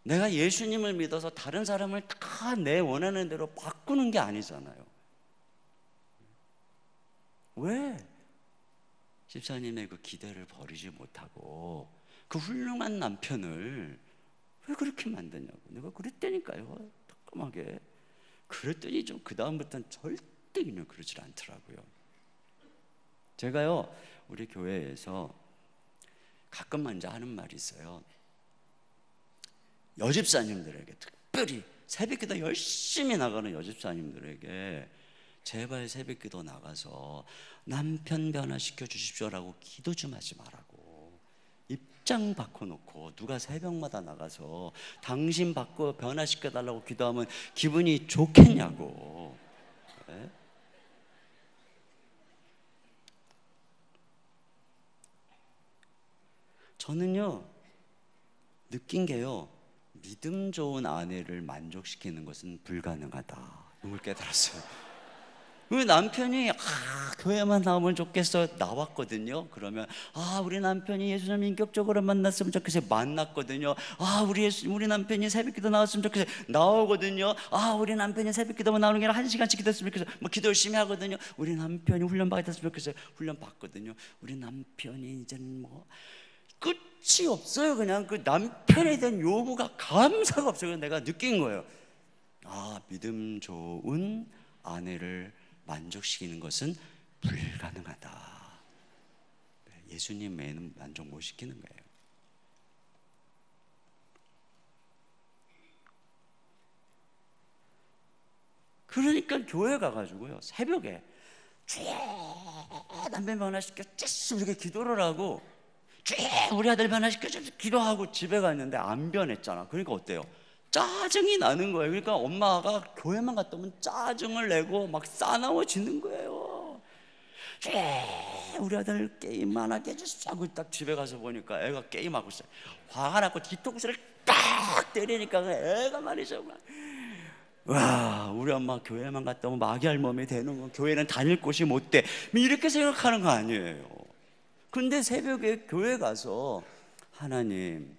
A: 내가 예수님을 믿어서 다른 사람을 다 내 원하는 대로 바꾸는 게 아니잖아요. 왜? 집사님의 그 기대를 버리지 못하고 그 훌륭한 남편을 왜 그렇게 만드냐고. 내가 그랬다니까요, 따끔하게. 그랬더니 좀 그 다음부터는 절대 그냥 그러질 않더라고요. 제가요, 우리 교회에서 가끔 이제 하는 말이 있어요. 여집사님들에게, 특별히 새벽기도 열심히 나가는 여집사님들에게 제발 새벽기도 나가서 남편 변화시켜 주십시오라고 기도 좀 하지 말라고. 입장 바꿔놓고 누가 새벽마다 나가서 당신 바꿔 변화시켜 달라고 기도하면 기분이 좋겠냐고. 네? 저는요, 느낀 게요, 믿음 좋은 아내를 만족시키는 것은 불가능하다, 이걸 깨달았어요. 우리 남편이 교회만 나오면 좋겠어 나왔거든요. 그러면 우리 남편이 예수님 인격적으로 만났으면 좋겠어요. 만났거든요. 우리 남편이 새벽기도 나왔으면 좋겠어요. 나오거든요. 우리 남편이 새벽기도만 나오는 게 아니라 1시간씩 기도했으면 좋겠어요. 뭐 기도 열심히 하거든요. 우리 남편이 훈련 받았으면 좋겠어요. 훈련 받거든요. 우리 남편이 이제는 뭐 끝이 없어요. 그냥 그 남편에 대한 요구가 감사가 없어요. 내가 느낀 거예요. 믿음 좋은 아내를 만족시키는 것은 불가능하다. 예수님 외에는 만족 못 시키는 거예요. 그러니까 교회 가가지고요, 새벽에 남편 변화시켜 쭉 이렇게 기도를 하고 쭉 우리 아들 변화시켜 기도하고 집에 갔는데 안 변했잖아. 그러니까 어때요? 짜증이 나는 거예요. 그러니까 엄마가 교회만 갔다 오면 짜증을 내고 막 싸나워지는 거예요. 우리 아들 게임 안 하게 해주십시오 하고 딱 집에 가서 보니까 애가 게임하고 있어요. 화가 나고 뒤통수를 딱 때리니까 애가 말이죠, 와, 우리 엄마 교회만 갔다 오면 마귀 할멈이 되는 거, 교회는 다닐 곳이 못 돼, 이렇게 생각하는 거 아니에요. 근데 새벽에 교회 가서 하나님,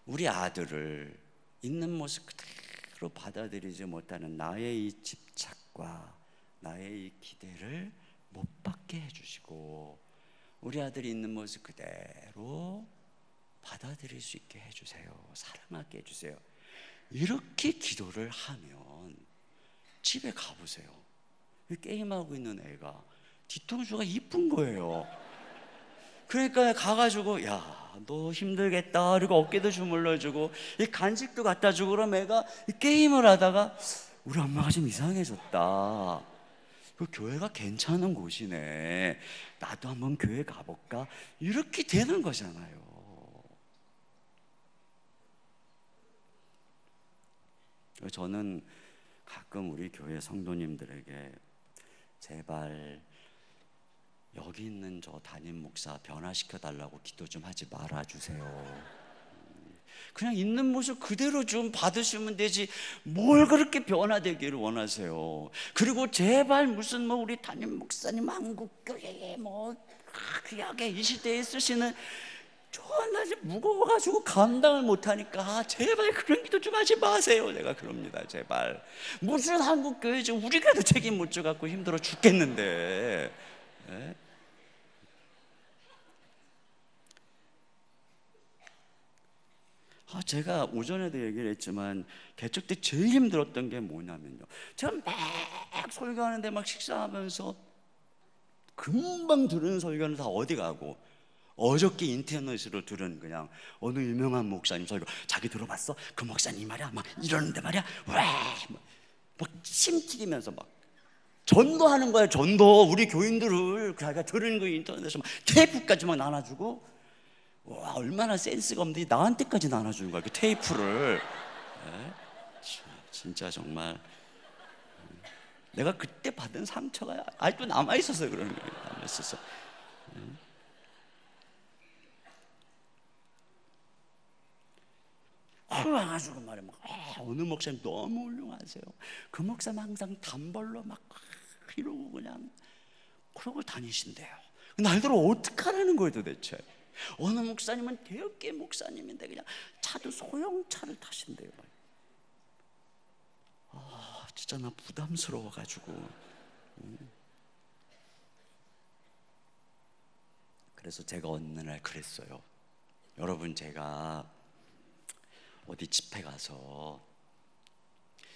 A: 우리 아들을 있는 모습 그대로 받아들이지 못하는 나의 이 집착과 나의 이 기대를 못 받게 해주시고 우리 아들이 있는 모습 그대로 받아들일 수 있게 해주세요. 사랑하게 해주세요. 이렇게 기도를 하면 집에 가보세요. 게임하고 있는 애가 뒤통수가 이쁜 거예요. 그러니까 가가지고 야, 너 힘들겠다, 그리고 어깨도 주물러주고 이 간식도 갖다 주고, 그럼 애가 게임을 하다가 우리 엄마가 좀 이상해졌다, 그 교회가 괜찮은 곳이네, 나도 한번 교회 가볼까, 이렇게 되는 거잖아요. 저는 가끔 우리 교회 성도님들에게 제발 여기 있는 저 담임 목사 변화시켜 달라고 기도 좀 하지 말아주세요. 그냥 있는 모습 그대로 좀 받으시면 되지 뭘 그렇게 변화되기를 원하세요. 그리고 제발 무슨 뭐 우리 담임 목사님 한국교회에 뭐 귀하게 이 시대에 쓰시는 존나 무거워가지고 감당을 못하니까 제발 그런 기도 좀 하지 마세요. 내가 그럽니다. 제발. 무슨 한국교회지, 우리가도 책임 못 져갖고 힘들어 죽겠는데. 네? 제가 오전에도 얘기를 했지만 개척 때 제일 힘들었던 게 뭐냐면요, 제가 막 설교하는데 막 식사하면서 금방 들은 설교는 다 어디 가고, 어저께 인터넷으로 들은 그냥 어느 유명한 목사님 설교, 자기 들어봤어? 그 목사님 말이야 막 이러는데 말이야, 막 침 튀기면서 막 전도하는 거예요. 전도. 우리 교인들을 자기가 들은 거 인터넷에서 막 테이프까지 막 나눠주고, 와, 얼마나 센스가 없는데 나한테까지 나눠주는 거야, 그 테이프를. 네? 진짜 정말 내가 그때 받은 상처가 아직도 남아있어서 그러는 거예요. 남아있어서. 와가지고 말이야, 어느 목사님 너무 훌륭하세요. 그 목사님 항상 단벌로 막 이러고 그냥 그러고 다니신대요. 날들어 어떡하라는 거예요 도대체. 어느 목사님은 대역계 목사님인데 그냥 차도 소형차를 타신대요. 진짜 나 부담스러워가지고. 그래서 제가 어느 날 그랬어요. 여러분, 제가 어디 집회 가서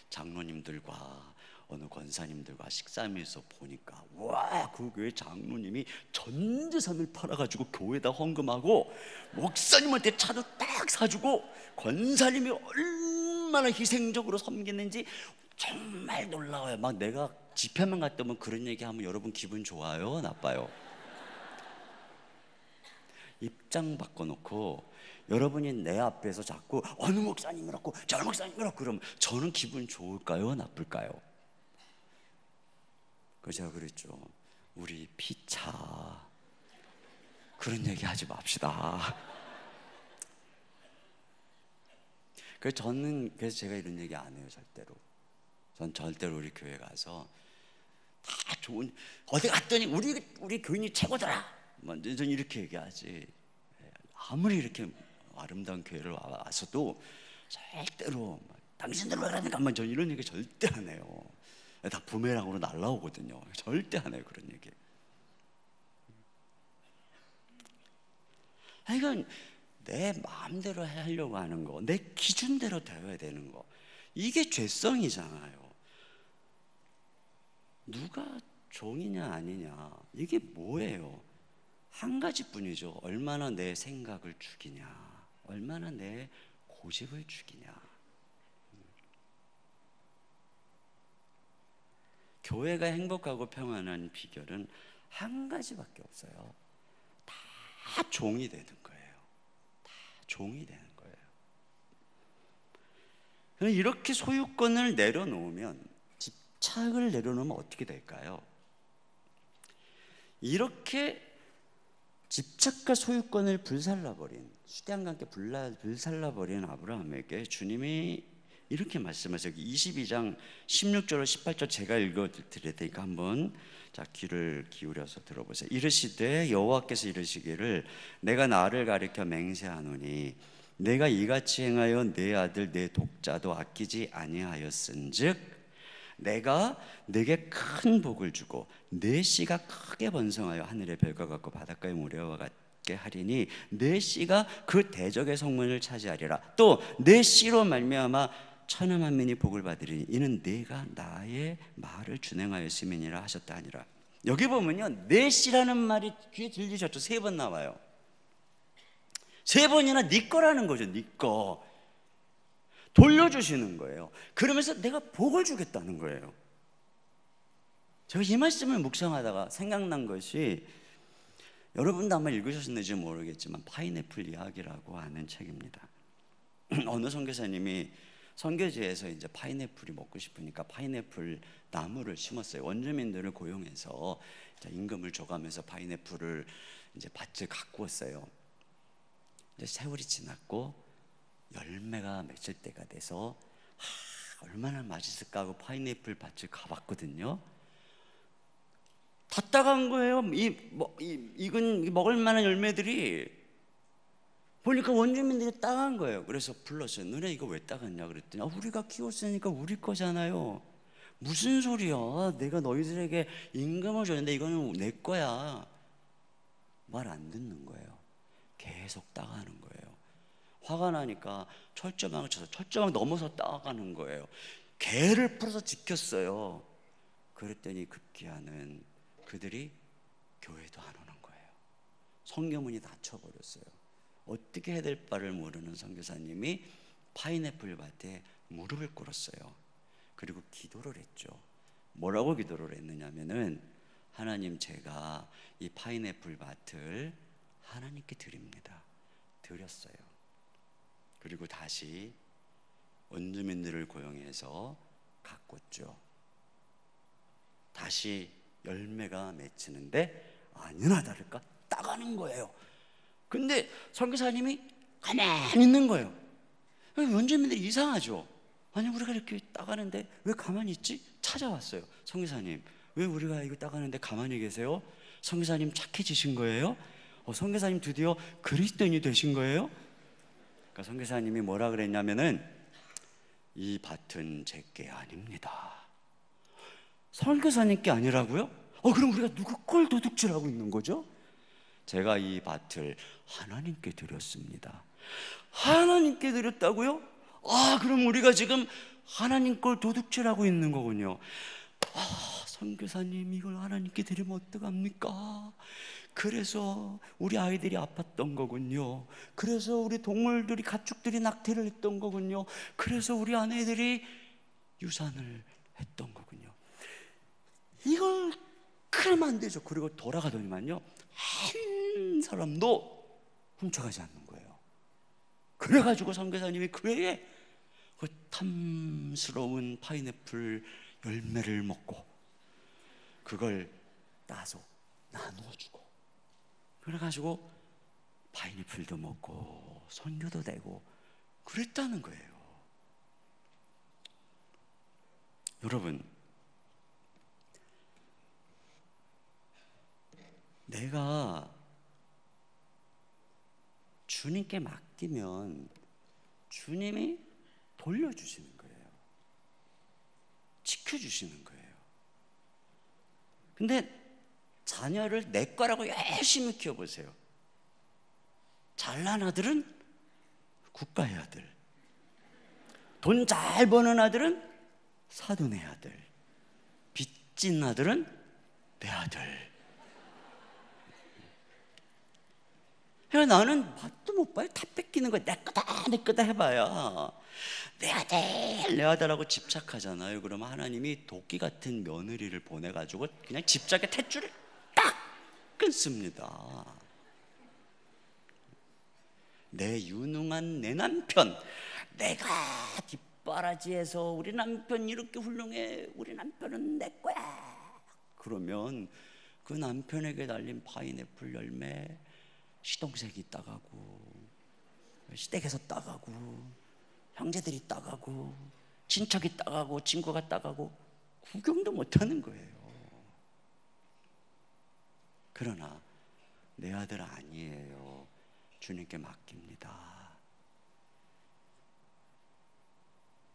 A: 장로님들과 어느 권사님들과 식사하면서 보니까, 와, 그 교회 장로님이 전 재산을 팔아가지고 교회에다 헌금하고 목사님한테 차도 딱 사주고 권사님이 얼마나 희생적으로 섬기는지 정말 놀라워요. 막 내가 집회만 갔다 오면 그런 얘기하면 여러분 기분 좋아요? 나빠요? 입장 바꿔놓고 여러분이 내 앞에서 자꾸 어느 목사님 그렇고 저 목사님 그렇고 그러면 저는 기분 좋을까요? 나쁠까요? 그래서 제가 그랬죠. 우리 피차 그런 얘기 하지 맙시다. 그래서 제가 이런 얘기 안 해요. 절대로. 전 절대로 우리 교회 가서 다 좋은, 어디 갔더니 우리 교인이 최고더라, 전 이렇게 얘기하지. 아무리 이렇게 아름다운 교회를 와서도 절대로 당신들 왜 그러니까 전 이런 얘기 절대 안 해요. 다 부메랑으로 날라오거든요. 절대 안 해요 그런 얘기. 이건 내 마음대로 하려고 하는 거, 내 기준대로 되어야 되는 거, 이게 죄성이잖아요. 누가 종이냐 아니냐 이게 뭐예요? 한 가지뿐이죠. 얼마나 내 생각을 죽이냐, 얼마나 내 고집을 죽이냐. 교회가 행복하고 평안한 비결은 한 가지밖에 없어요. 다 종이 되는 거예요. 다 종이 되는 거예요. 이렇게 소유권을 내려놓으면, 집착을 내려놓으면 어떻게 될까요? 이렇게 집착과 소유권을 불살라버린, 수대함과 함께 불살라버린 아브라함에게 주님이 이렇게 말씀하세요. 22장 16절로 18절 제가 읽어드릴 테니까 한번 귀를 기울여서 들어보세요. 이르시되 여호와께서 이르시기를 내가 나를 가리켜 맹세하노니 내가 이같이 행하여 내 아들 내 독자도 아끼지 아니하였은즉 내가 네게 큰 복을 주고 내 씨가 크게 번성하여 하늘의 별과 같고 바닷가의 모래와 같게 하리니 내 씨가 그 대적의 성문을 차지하리라. 또 내 씨로 말미암아 천하 만민이 복을 받으리니 이는 네가 나의 말을 준행하였음이니라 하셨다 하니라. 여기 보면요, 내 씨라는 말이 귀에 들리셨죠? 3번 나와요. 3번이나 네 거라는 거죠. 네 거 돌려주시는 거예요. 그러면서 내가 복을 주겠다는 거예요. 제가 이 말씀을 묵상하다가 생각난 것이, 여러분도 아마 읽으셨는지 모르겠지만 파인애플 이야기라고 하는 책입니다. 어느 선교사님이 선교지에서 이제 파인애플이 먹고 싶으니까 파인애플 나무를 심었어요. 원주민들을 고용해서 임금을 줘가면서 파인애플을 이제 밭을 가꾸었어요. 이제 세월이 지났고 열매가 맺을 때가 돼서 얼마나 맛있을까 하고 파인애플 밭을 가봤거든요. 다 따간 거예요. 익은 먹을 만한 열매들이. 보니까 원주민들이 따간 거예요. 그래서 불렀어요. 너네 이거 왜 따갔냐 그랬더니 우리가 키웠으니까 우리 거잖아요. 무슨 소리야, 내가 너희들에게 임금을 줬는데 이거는 내 거야. 말 안 듣는 거예요. 계속 따가는 거예요. 화가 나니까 철조망을 쳐서 철조망 넘어서 따가는 거예요. 개를 풀어서 지켰어요. 그랬더니 급기야는 그들이 교회도 안 오는 거예요. 성교문이 닫혀버렸어요. 어떻게 해야 될 바를 모르는 선교사님이 파인애플 밭에 무릎을 꿇었어요. 그리고 기도를 했죠. 뭐라고 기도를 했느냐면은, 하나님, 제가 이 파인애플 밭을 하나님께 드립니다. 드렸어요. 그리고 다시 원주민들을 고용해서 가꿨죠. 다시 열매가 맺히는데 아니나 다를까 따가는 거예요. 근데 선교사님이 가만히 있는 거예요. 원주민들이 이상하죠. 아니, 우리가 이렇게 따가는데 왜 가만히 있지? 찾아왔어요. 선교사님, 왜 우리가 이거 따가는데 가만히 계세요? 선교사님 착해지신 거예요? 선교사님 드디어 그리스도인이 되신 거예요? 그러니까 선교사님이 뭐라 그랬냐면은, 이 밭은 제게 아닙니다. 선교사님께 아니라고요? 그럼 우리가 누구 걸 도둑질하고 있는 거죠? 제가 이 밭을 하나님께 드렸습니다. 하나님께 드렸다고요? 그럼 우리가 지금 하나님 걸 도둑질하고 있는 거군요. 선교사님, 이걸 하나님께 드리면 어떡합니까? 그래서 우리 아이들이 아팠던 거군요. 그래서 우리 동물들이, 가축들이 낙태를 했던 거군요. 그래서 우리 아내들이 유산을 했던 거군요. 이걸 그러면 안 되죠. 그리고 돌아가더니만요, 한 사람도 훔쳐가지 않는 거예요. 그래가지고 선교사님이 그 해에 그 탐스러운 파인애플 열매를 먹고 그걸 따서 나누어주고, 그래가지고 파인애플도 먹고 선교도 되고 그랬다는 거예요. 여러분, 내가 주님께 맡기면 주님이 돌려주시는 거예요. 지켜주시는 거예요. 근데 자녀를 내 거라고 열심히 키워보세요. 잘난 아들은 국가의 아들, 돈 잘 버는 아들은 사돈의 아들, 빚진 아들은 내 아들. 그러니까 나는 맛도 못 봐요. 다 뺏기는 거야. 내 거다 내 거다 해봐야 내 아들 내 아들하고 집착하잖아요. 그러면 하나님이 도끼 같은 며느리를 보내가지고 그냥 집착의 탯줄을 딱 끊습니다. 내 유능한 내 남편, 내가 뒷바라지에서 우리 남편 이렇게 훌륭해, 우리 남편은 내 거야, 그러면 그 남편에게 달린 파인애플 열매 시동생이 따가고, 시댁에서 따가고, 형제들이 따가고, 친척이 따가고, 친구가 따가고 구경도 못하는 거예요. 그러나 내 아들 아니에요. 주님께 맡깁니다.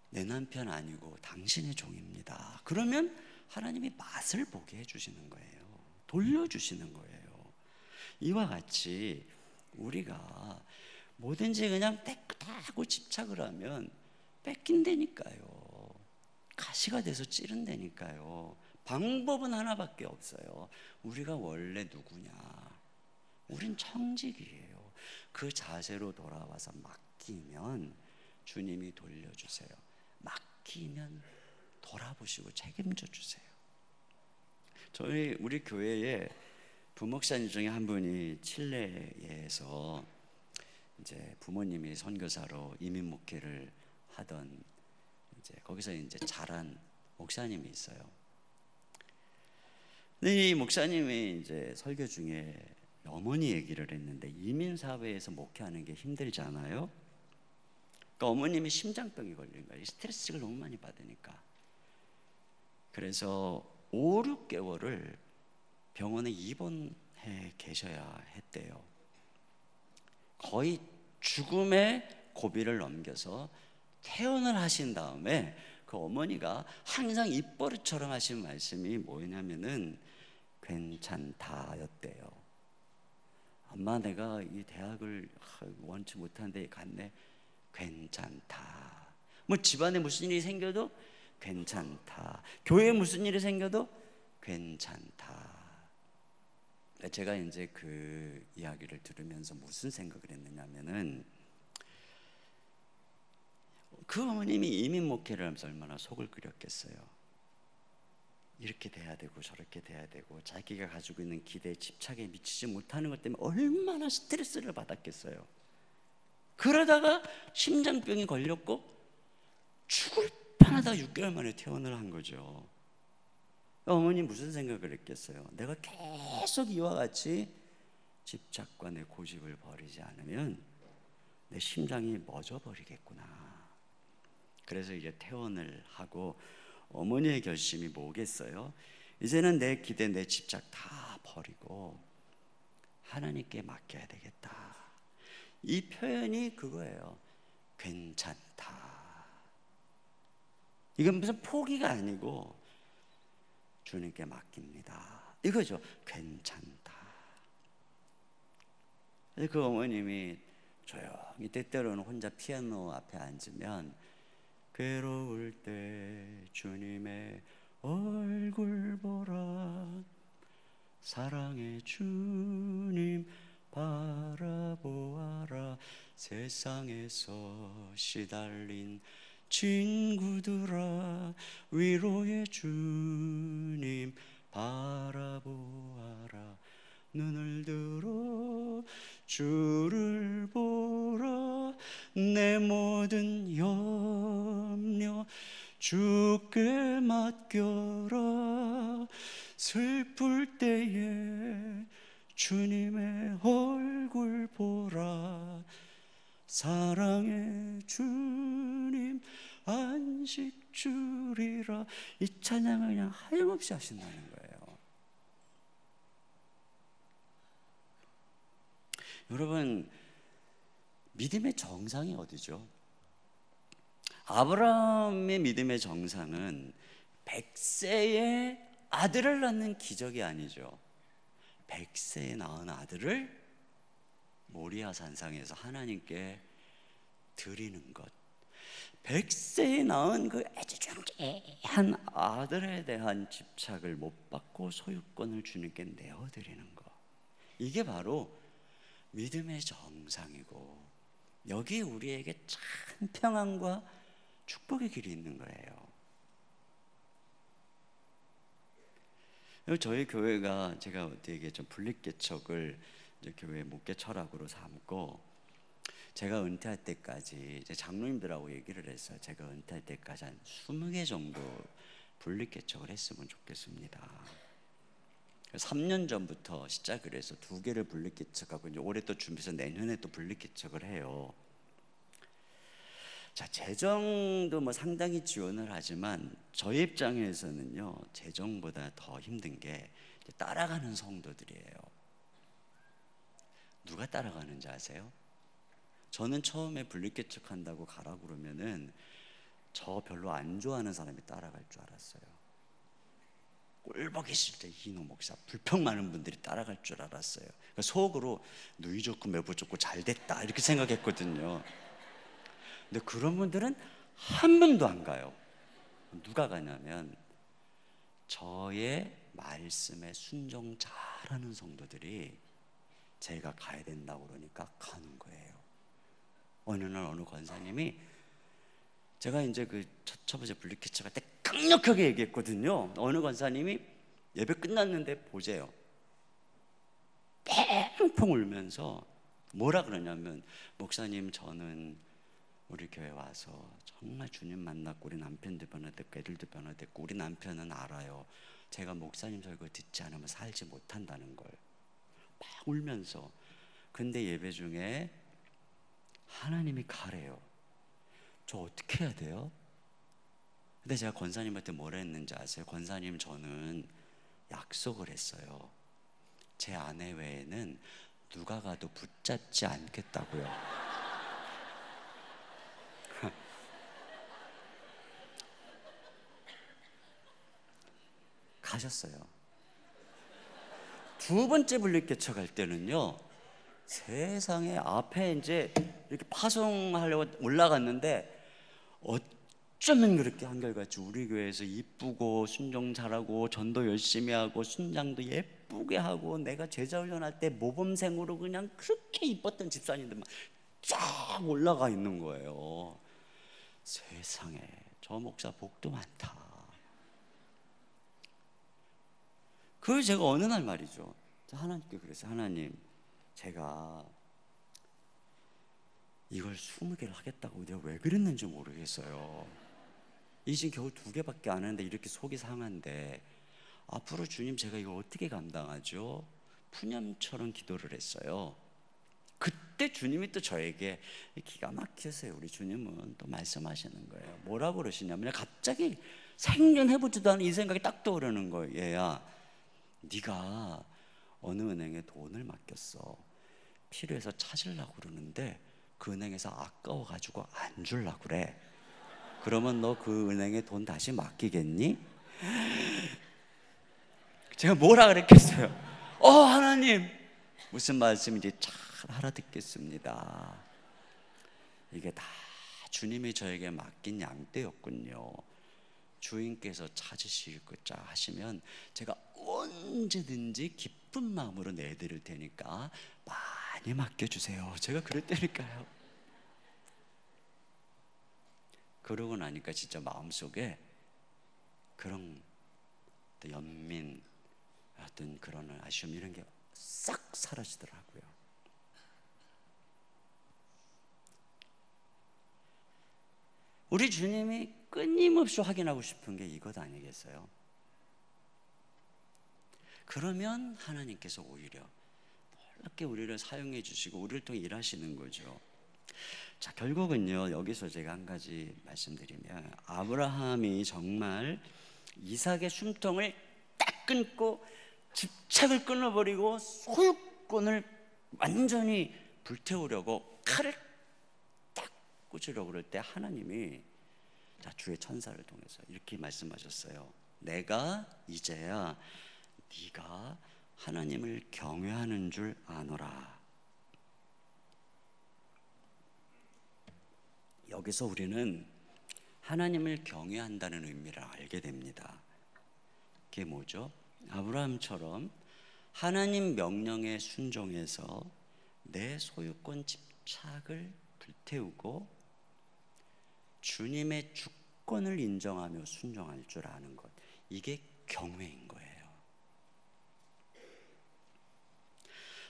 A: 내 남편 아니고 당신의 종입니다. 그러면 하나님이 맛을 보게 해주시는 거예요. 돌려주시는 거예요. 이와 같이 우리가 뭐든지 그냥 깨끗하고 집착을 하면 뺏긴다니까요. 가시가 돼서 찌른다니까요. 방법은 하나밖에 없어요. 우리가 원래 누구냐? 우린 청직이에요. 그 자세로 돌아와서 맡기면 주님이 돌려주세요. 맡기면 돌아보시고 책임져 주세요. 우리 교회에 부목사님 중에 한 분이 칠레에서 이제 부모님이 선교사로 이민 목회를 하던, 이제 거기서 이제 자란 목사님이 있어요. 근데 이 목사님이 이제 설교 중에 어머니 얘기를 했는데, 이민 사회에서 목회하는 게 힘들잖아요. 그러니까 어머님이 심장병이 걸린 거예요. 스트레스를 너무 많이 받으니까. 그래서 5, 6개월을 병원에 입원해 계셔야 했대요. 거의 죽음의 고비를 넘겨서 퇴원을 하신 다음에 그 어머니가 항상 입버릇처럼 하신 말씀이 뭐냐면은 괜찮다였대요. 엄마, 내가 이 대학을 원치 못하는데 갔네. 괜찮다. 뭐 집안에 무슨 일이 생겨도 괜찮다. 교회에 무슨 일이 생겨도 괜찮다. 제가 이제 그 이야기를 들으면서 무슨 생각을 했느냐면은, 그 어머님이 이민 목회를 하면서 얼마나 속을 끓였겠어요. 이렇게 돼야 되고 저렇게 돼야 되고, 자기가 가지고 있는 기대에 집착에 미치지 못하는 것 때문에 얼마나 스트레스를 받았겠어요. 그러다가 심장병이 걸렸고 죽을 뻔하다 6개월 만에 퇴원을 한 거죠. 어머니 무슨 생각을 했겠어요? 내가 계속 이와 같이 집착과 내 고집을 버리지 않으면 내 심장이 멎어버리겠구나. 그래서 이제 퇴원을 하고 어머니의 결심이 뭐겠어요? 이제는 내 기대, 내 집착 다 버리고 하나님께 맡겨야 되겠다. 이 표현이 그거예요. 괜찮다. 이건 무슨 포기가 아니고 주님께 맡깁니다. 이거죠. 괜찮다. 그 어머님이 조용히 때때로는 혼자 피아노 앞에 앉으면 괴로울 때 주님의 얼굴 보라, 사랑의 주님 바라보아라, 세상에서 시달린 친구들아 위로의 주님 바라보아라, 눈을 들어 주를 보라, 내 모든 염려 주께 맡겨라, 슬플 때에 주님의 얼굴 보라, 사랑의 주님 안식 주리라. 이 찬양을 그냥 하염없이 하신다는 거예요. 여러분, 믿음의 정상이 어디죠? 아브라함의 믿음의 정상은 100세에 아들을 낳는 기적이 아니죠. 100세에 낳은 아들을 모리아 산상에서 하나님께 드리는 것, 100세에 낳은 그 애지중지한 아들에 대한 집착을 못 받고 소유권을 주님께 내어드리는 것, 이게 바로 믿음의 정상이고, 여기에 우리에게 참 평안과 축복의 길이 있는 거예요. 저희 교회가, 제가 어떻게 좀 분립개척을 이제 교회 목회 철학으로 삼고, 제가 은퇴할 때까지 이제 장로님들하고 얘기를 했어요. 제가 은퇴할 때까지 한 20개 정도 분립개척을 했으면 좋겠습니다. 3년 전부터 시작을 해서 2개를 분립개척하고, 이제 올해 또 준비해서 내년에 또 분립개척을 해요. 자, 재정도 뭐 상당히 지원을 하지만 저희 입장에서는요, 재정보다 더 힘든 게 따라가는 성도들이에요. 누가 따라가는지 아세요? 저는 처음에 분립개척한다고 가라고 그러면은 저 별로 안 좋아하는 사람이 따라갈 줄 알았어요. 꼴보기 싫을 때 이노 목사, 불평 많은 분들이 따라갈 줄 알았어요. 그러니까 속으로 누이 좋고 매부 좋고 잘 됐다 이렇게 생각했거든요. 근데 그런 분들은 한 번도 안 가요. 누가 가냐면 저의 말씀에 순종 잘하는 성도들이 제가 가야 된다고 그러니까 가는 거예요. 어느 날 어느 권사님이, 제가 이제 그 첫 번째 분립개척할 때 강력하게 얘기했거든요. 어느 권사님이 예배 끝났는데 보재요. 펑펑 울면서 뭐라 그러냐면, 목사님, 저는 우리 교회 와서 정말 주님 만났고 우리 남편도 변화됐고 애들도 변화됐고, 우리 남편은 알아요. 제가 목사님 설교 듣지 않으면 살지 못한다는 걸. 막 울면서. 근데 예배 중에 하나님이 가래요. 저 어떻게 해야 돼요? 근데 제가 권사님한테 뭐라 했는지 아세요? 권사님, 저는 약속을 했어요. 제 아내 외에는 누가 가도 붙잡지 않겠다고요. 가셨어요. 2번째 분립개척할 때는요, 세상에 앞에 이제 이렇게 파송하려고 올라갔는데, 어쩌면 그렇게 한결같이 우리 교회에서 이쁘고 순종 잘하고 전도 열심히 하고 순장도 예쁘게 하고 내가 제자 훈련할 때 모범생으로 그냥 그렇게 이뻤던 집사님들만 쫙 올라가 있는 거예요. 세상에, 저 목사 복도 많다. 그걸 제가 어느 날 말이죠, 하나님께 그랬어요. 하나님, 제가 이걸 20개를 하겠다고 내가 왜 그랬는지 모르겠어요. 이 지금 겨우 2개밖에 안 하는데 이렇게 속이 상한데 앞으로 주님, 제가 이걸 어떻게 감당하죠? 푸념처럼 기도를 했어요. 그때 주님이 또 저에게 기가 막혔어요. 우리 주님은 또 말씀하시는 거예요. 뭐라고 그러시냐면 갑자기 생전해보지도 않은 이 생각이 딱 떠오르는 거예요. 얘야, 네가 어느 은행에 돈을 맡겼어. 필요해서 찾으려고 그러는데 그 은행에서 아까워가지고 안 주려고 그래. 그러면 너 그 은행에 돈 다시 맡기겠니? 제가 뭐라 그랬겠어요? 하나님, 무슨 말씀인지 잘 알아듣겠습니다. 이게 다 주님이 저에게 맡긴 양떼였군요. 주인께서 찾으시고자 하시면 제가 언제든지 기쁜 마음으로 내드릴 테니까 많이 맡겨주세요. 제가 그랬다니까요. 그러고 나니까 진짜 마음속에 그런 연민, 어떤 그런 아쉬움 이런 게 싹 사라지더라고요. 우리 주님이 끊임없이 확인하고 싶은 게 이것 아니겠어요? 그러면 하나님께서 오히려 놀랍게 우리를 사용해 주시고 우리를 통해 일하시는 거죠. 자, 결국은요, 여기서 제가 한 가지 말씀드리면, 아브라함이 정말 이삭의 숨통을 딱 끊고 집착을 끊어버리고 소유권을 완전히 불태우려고 칼을 딱 꽂으려고 그럴 때 하나님이 주의 천사를 통해서 이렇게 말씀하셨어요. 내가 이제야 네가 하나님을 경외하는 줄 아노라. 여기서 우리는 하나님을 경외한다는 의미를 알게 됩니다. 그게 뭐죠? 아브라함처럼 하나님 명령에 순종해서 내 소유권 집착을 불태우고 주님의 주권을 인정하며 순종할 줄 아는 것, 이게 경외인 거예요.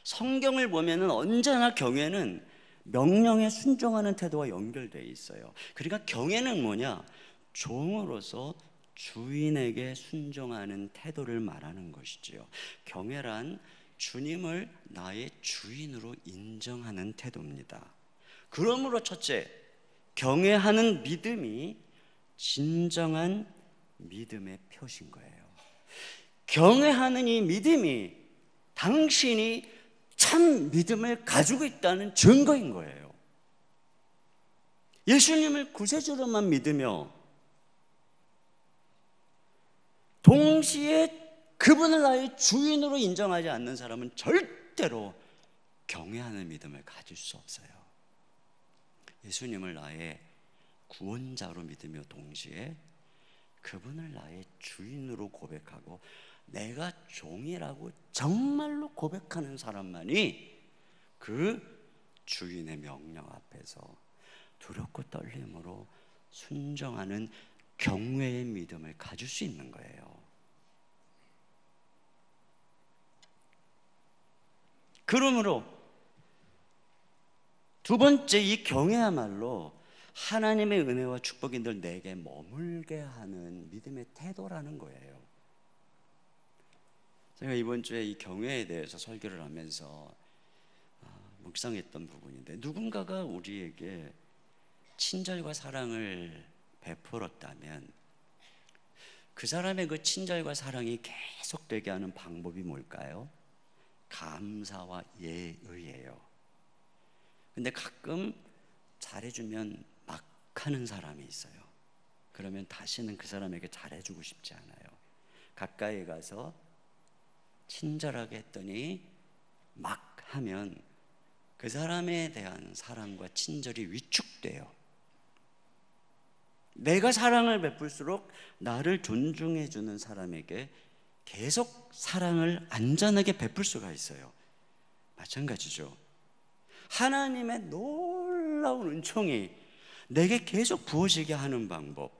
A: 성경을 보면은 언제나 경외는 명령에 순종하는 태도와 연결되어 있어요. 그러니까 경외는 뭐냐? 종으로서 주인에게 순종하는 태도를 말하는 것이지요. 경외란 주님을 나의 주인으로 인정하는 태도입니다. 그러므로 첫째, 경외하는 믿음이 진정한 믿음의 표시인 거예요. 경외하는 이 믿음이 당신이 참 믿음을 가지고 있다는 증거인 거예요. 예수님을 구세주로만 믿으며 동시에 그분을 나의 주인으로 인정하지 않는 사람은 절대로 경외하는 믿음을 가질 수 없어요. 예수님을 나의 구원자로 믿으며 동시에 그분을 나의 주인으로 고백하고 내가 종이라고 정말로 고백하는 사람만이 그 주인의 명령 앞에서 두렵고 떨림으로 순종하는 경외의 믿음을 가질 수 있는 거예요. 그러므로 두 번째, 이 경외야말로 하나님의 은혜와 축복이 늘 내게 머물게 하는 믿음의 태도라는 거예요. 제가 이번 주에 이 경외에 대해서 설교를 하면서 묵상했던 부분인데, 누군가가 우리에게 친절과 사랑을 베풀었다면 그 사람의 그 친절과 사랑이 계속되게 하는 방법이 뭘까요? 감사와 예의예요. 근데 가끔 잘해주면 막 하는 사람이 있어요. 그러면 다시는 그 사람에게 잘해주고 싶지 않아요. 가까이 가서 친절하게 했더니 막 하면 그 사람에 대한 사랑과 친절이 위축돼요. 내가 사랑을 베풀수록 나를 존중해주는 사람에게 계속 사랑을 안전하게 베풀 수가 있어요. 마찬가지죠. 하나님의 놀라운 은총이 내게 계속 부어지게 하는 방법,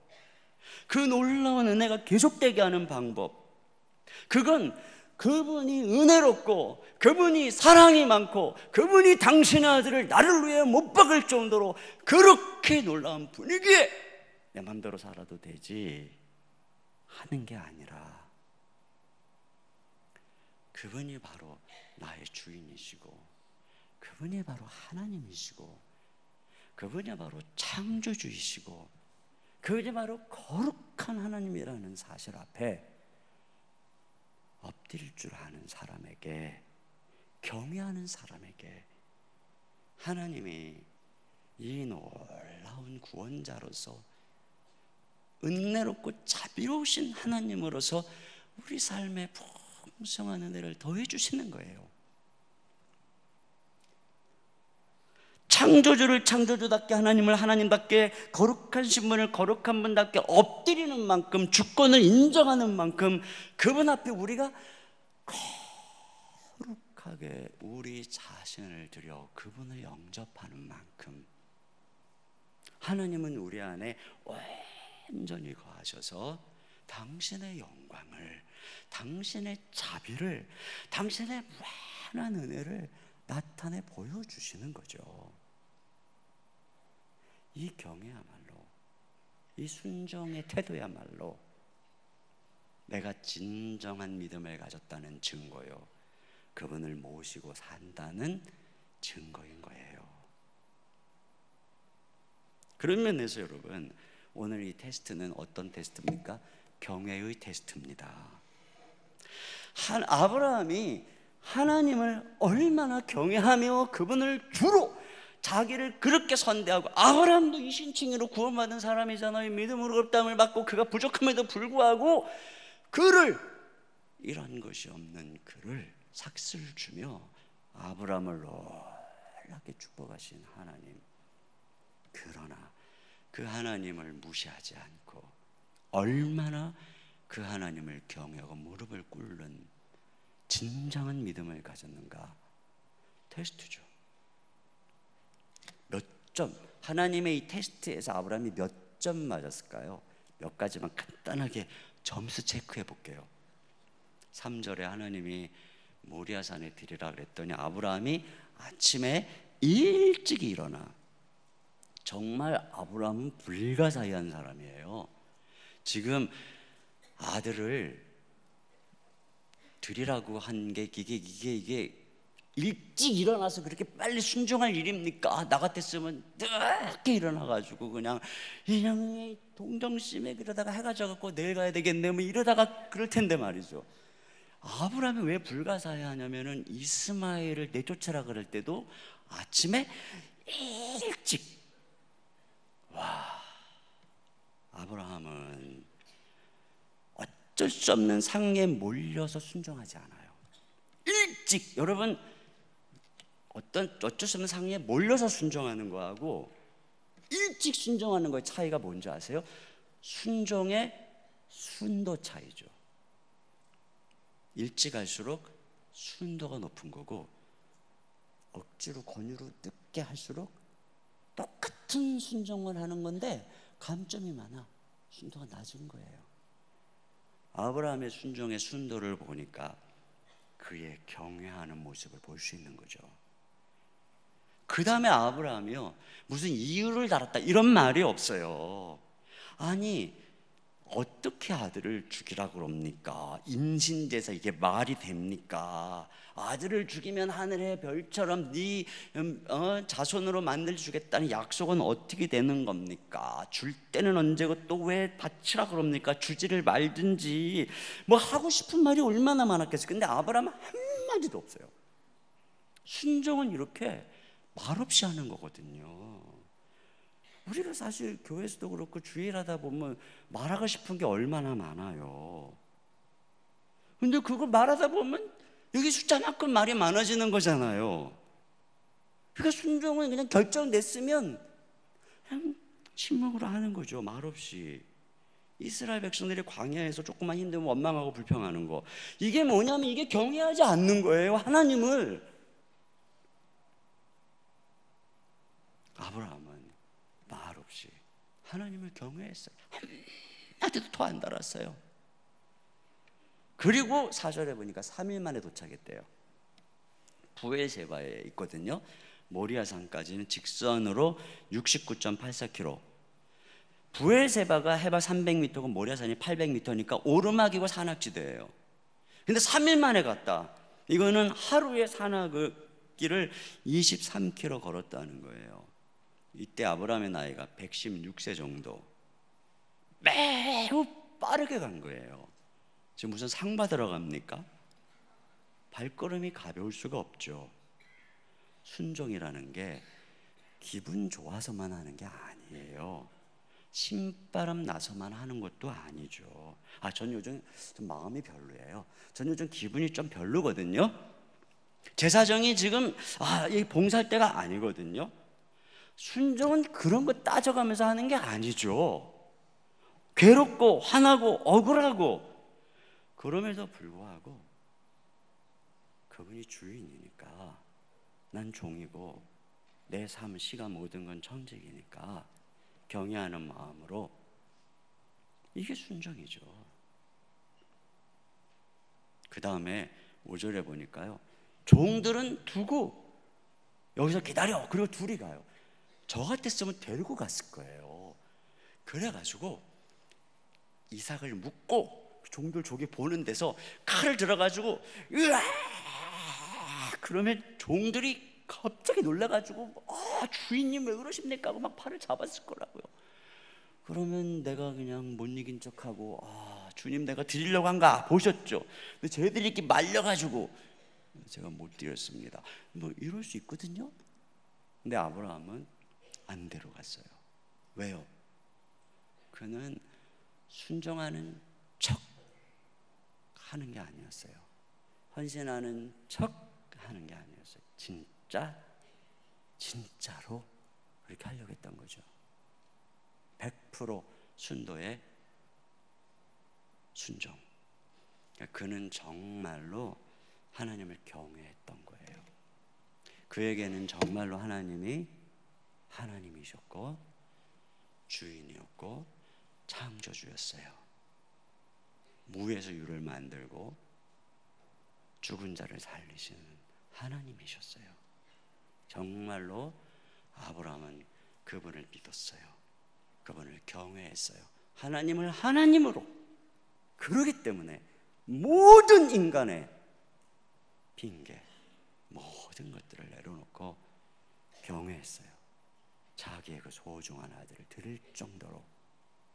A: 그 놀라운 은혜가 계속되게 하는 방법, 그건 그분이 은혜롭고 그분이 사랑이 많고 그분이 당신의 아들을 나를 위해 못 박을 정도로 그렇게 놀라운 분위기에 내 맘대로 살아도 되지 하는 게 아니라 그분이 바로 나의 주인이시고, 그분이 바로 하나님이시고, 그분이 바로 창조주이시고, 그분이 바로 거룩한 하나님이라는 사실 앞에 엎드릴 줄 아는 사람에게, 경외하는 사람에게 하나님이 이 놀라운 구원자로서, 은혜롭고 자비로우신 하나님으로서 우리 삶에 풍성한 은혜를 더해 주시는 거예요. 창조주를 창조주답게, 하나님을 하나님답게, 거룩한 신분을 거룩한 분답게 엎드리는 만큼, 주권을 인정하는 만큼 그분 앞에 우리가 거룩하게 우리 자신을 드려 그분을 영접하는 만큼 하나님은 우리 안에 온전히 거하셔서 당신의 영광을, 당신의 자비를, 당신의 무한한 은혜를 나타내 보여주시는 거죠. 이 경외야말로, 이 순종의 태도야말로 내가 진정한 믿음을 가졌다는 증거요, 그분을 모시고 산다는 증거인 거예요. 그런 면에서 여러분, 오늘 이 테스트는 어떤 테스트입니까? 경외의 테스트입니다. 아브라함이 하나님을 얼마나 경외하며 그분을 주로 자기를 그렇게 선대하고, 아브라함도 이신칭의로 구원받은 사람이잖아요. 믿음으로 흡담을 받고 그가 부족함에도 불구하고 그를, 이런 것이 없는 그를 삭스를 주며 아브라함을 놀랍게 축복하신 하나님, 그러나 그 하나님을 무시하지 않고 얼마나 그 하나님을 경외하고 무릎을 꿇는 진정한 믿음을 가졌는가, 테스트죠. 몇 점, 하나님의 이 테스트에서 아브라함이 몇 점 맞았을까요? 몇 가지만 간단하게 점수 체크해 볼게요. 3절에 하나님이 모리아산에 드리라 그랬더니 아브라함이 아침에 일찍 일어나, 정말 아브라함은 불가사의한 사람이에요. 지금 아들을 드리라고 한 게 이게 일찍 일어나서 그렇게 빨리 순종할 일입니까? 나 같았으면 늦게 일어나가지고 그냥 동정심에 그러다가 해가 져갖고 내일 가야 되겠네 뭐 이러다가 그럴 텐데 말이죠. 아브라함이 왜 불가사의하냐면은 이스마엘을 내쫓으라 그럴 때도 아침에 일찍, 와, 아브라함은 어쩔 수 없는 상에 몰려서 순종하지 않아요. 일찍, 여러분, 어쩔 수 없는 상에 몰려서 순종하는 거하고 일찍 순종하는 거의 차이가 뭔지 아세요? 순종의 순도 차이죠. 일찍 할수록 순도가 높은 거고, 억지로 권유로 늦게 할수록 똑같은 순종을 하는 건데 감점이 많아, 순도가 낮은 거예요. 아브라함의 순종의 순도를 보니까 그의 경외하는 모습을 볼 수 있는 거죠. 그 다음에 아브라함이요, 무슨 이유를 달았다 이런 말이 없어요. 아니, 어떻게 아들을 죽이라고 그럽니까? 임신돼서 이게 말이 됩니까? 아들을 죽이면 하늘의 별처럼 네 자손으로 만들어주겠다는 약속은 어떻게 되는 겁니까? 줄 때는 언제고 또 왜 바치라 그럽니까? 주지를 말든지 뭐 하고 싶은 말이 얼마나 많았겠어요. 근데 아브라함은 한마디도 없어요. 순종은 이렇게 말없이 하는 거거든요. 우리가 사실 교회에서도 그렇고 주일하다 보면 말하고 싶은 게 얼마나 많아요. 근데 그거 말하다 보면 여기 숫자만큼 말이 많아지는 거잖아요. 그러니까 순종은 그냥 결정 냈으면 그냥 침묵으로 하는 거죠. 말없이. 이스라엘 백성들이 광야에서 조금만 힘들면 원망하고 불평하는 거, 이게 뭐냐면 이게 경외하지 않는 거예요, 하나님을. 아브라함은 말없이 하나님을 경외했어요. 한마디도 토 안 달았어요. 그리고 4절에 보니까 3일 만에 도착했대요. 부엘세바에 있거든요. 모리아산까지는 직선으로 69.84km. 부엘세바가 해발 300m고 모리아산이 800m니까 오르막이고 산악지대예요. 근데 3일 만에 갔다. 이거는 하루에 산악길을 23km 걸었다는 거예요. 이때 아브라함의 나이가 116세 정도. 매우 빠르게 간 거예요. 지금 무슨 상 받으러 갑니까? 발걸음이 가벼울 수가 없죠. 순종이라는 게 기분 좋아서만 하는 게 아니에요. 신바람 나서만 하는 것도 아니죠. 전 요즘 좀 마음이 별로예요. 전 요즘 기분이 좀 별로거든요. 제 사정이 지금 이 봉사할 때가 아니거든요. 순종은 그런 거 따져가면서 하는 게 아니죠. 괴롭고 화나고 억울하고, 그럼에도 불구하고 그분이 주인이니까, 난 종이고 내 삶, 시간, 모든 건 청직이니까 경외하는 마음으로, 이게 순종이죠. 그 다음에 5절에 보니까요, 종들은 두고 여기서 기다려. 그리고 둘이 가요. 저 같았으면 데리고 갔을 거예요. 그래가지고 이삭을 묶고 종들 저기 보는 데서 칼을 들어가지고 으아! 그러면 종들이 갑자기 놀라가지고 주인님 왜 그러십니까 하고 막 팔을 잡았을 거라고요. 그러면 내가 그냥 못 이긴 척하고 주님 내가 드리려고 한가 보셨죠? 근데 쟤들이 이렇게 말려가지고 제가 못 드렸습니다. 뭐 이럴 수 있거든요. 근데 아브라함은 안 데려갔어요. 왜요? 그는 순종하는 척 하는 게 아니었어요. 헌신하는 척 하는 게 아니었어요. 진짜로 그렇게 하려고 했던 거죠. 100% 순도의 순종. 그는 정말로 하나님을 경외했던 거예요. 그에게는 정말로 하나님이 하나님이셨고 주인이었고 창조주였어요. 무에서 유를 만들고 죽은 자를 살리시는 하나님이셨어요. 정말로 아브라함은 그분을 믿었어요. 그분을 경외했어요. 하나님을 하나님으로. 그러기 때문에 모든 인간의 핑계, 모든 것들을 내려놓고 경외했어요. 자기의 그 소중한 아들을 드릴 정도로.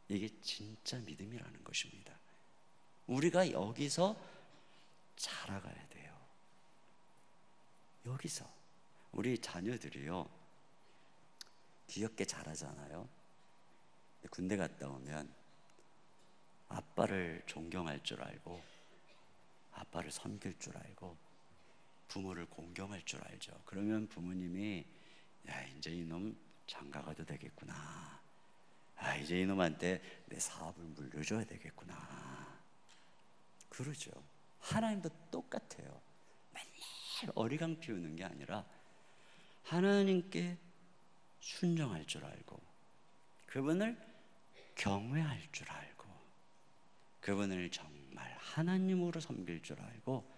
A: 이게 진짜 믿음이라는 것입니다. 우리가 여기서 자라가야 돼요. 여기서 우리 자녀들이요, 귀엽게 자라잖아요. 군대 갔다 오면 아빠를 존경할 줄 알고, 아빠를 섬길 줄 알고, 부모를 공경할 줄 알죠. 그러면 부모님이 이제 이놈 장가 가도 되겠구나, 이제 이놈한테 내 사업을 물려줘야 되겠구나, 그러죠. 하나님도 똑같아요. 맨날 어리광 피우는 게 아니라 하나님께 순종할 줄 알고, 그분을 경외할 줄 알고, 그분을 정말 하나님으로 섬길 줄 알고,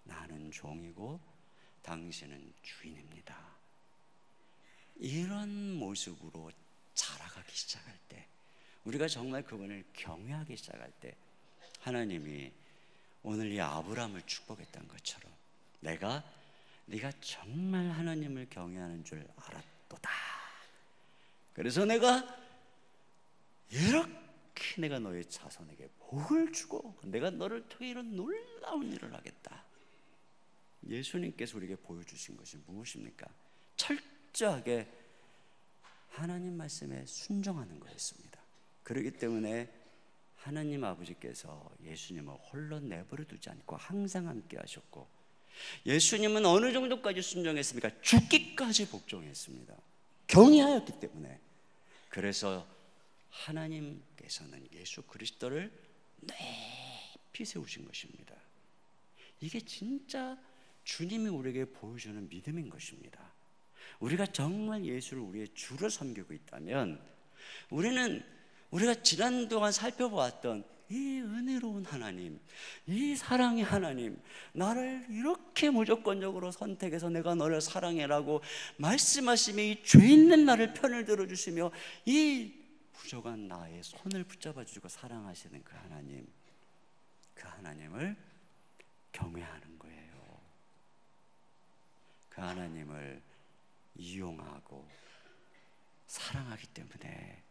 A: 나는 종이고 당신은 주인입니다, 이런 모습으로 자라가기 시작할 때, 우리가 정말 그분을 경외하기 시작할 때, 하나님이 오늘 이 아브라함을 축복했던 것처럼 네가 정말 하나님을 경외하는 줄 알았도다. 그래서 내가 이렇게 내가 너의 자손에게 복을 주고 내가 너를 통해 이런 놀라운 일을 하겠다. 예수님께서 우리에게 보여주신 것이 무엇입니까? 철저하게 하나님 말씀에 순종하는 거였습니다. 그렇기 때문에 하나님 아버지께서 예수님을 홀로 내버려 두지 않고 항상 함께 하셨고, 예수님은 어느 정도까지 순종했습니까? 죽기까지 복종했습니다. 경외하였기 때문에. 그래서 하나님께서는 예수 그리스도를 높이 세우신 것입니다. 이게 진짜 주님이 우리에게 보여주는 믿음인 것입니다. 우리가 정말 예수를 우리의 주로 섬기고 있다면, 우리가 지난 동안 살펴보았던 이 은혜로운 하나님, 이 사랑의 하나님, 나를 이렇게 무조건적으로 선택해서 내가 너를 사랑해라고 말씀하시며 이 죄 있는 나를 편을 들어주시며 이 부족한 나의 손을 붙잡아 주시고 사랑하시는 그 하나님, 그 하나님을 경외하는 거예요. 그 하나님을 이용하고 사랑하기 때문에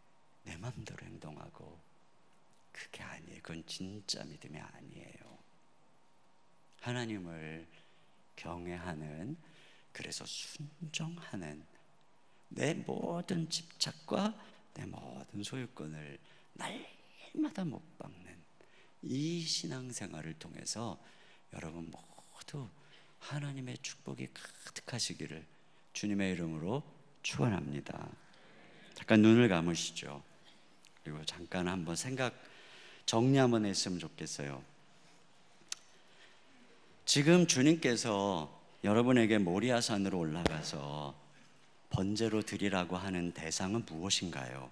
A: 내 마음대로 행동하고, 그게 아니에요. 그건 진짜 믿음이 아니에요. 하나님을 경외하는, 그래서 순종하는, 내 모든 집착과 내 모든 소유권을 날마다 못 박는 이 신앙생활을 통해서 여러분 모두 하나님의 축복이 가득하시기를 주님의 이름으로 축원합니다. 잠깐 눈을 감으시죠. 그리고 잠깐 한번 생각 정리 한번 했으면 좋겠어요. 지금 주님께서 여러분에게 모리아산으로 올라가서 번제로 드리라고 하는 대상은 무엇인가요?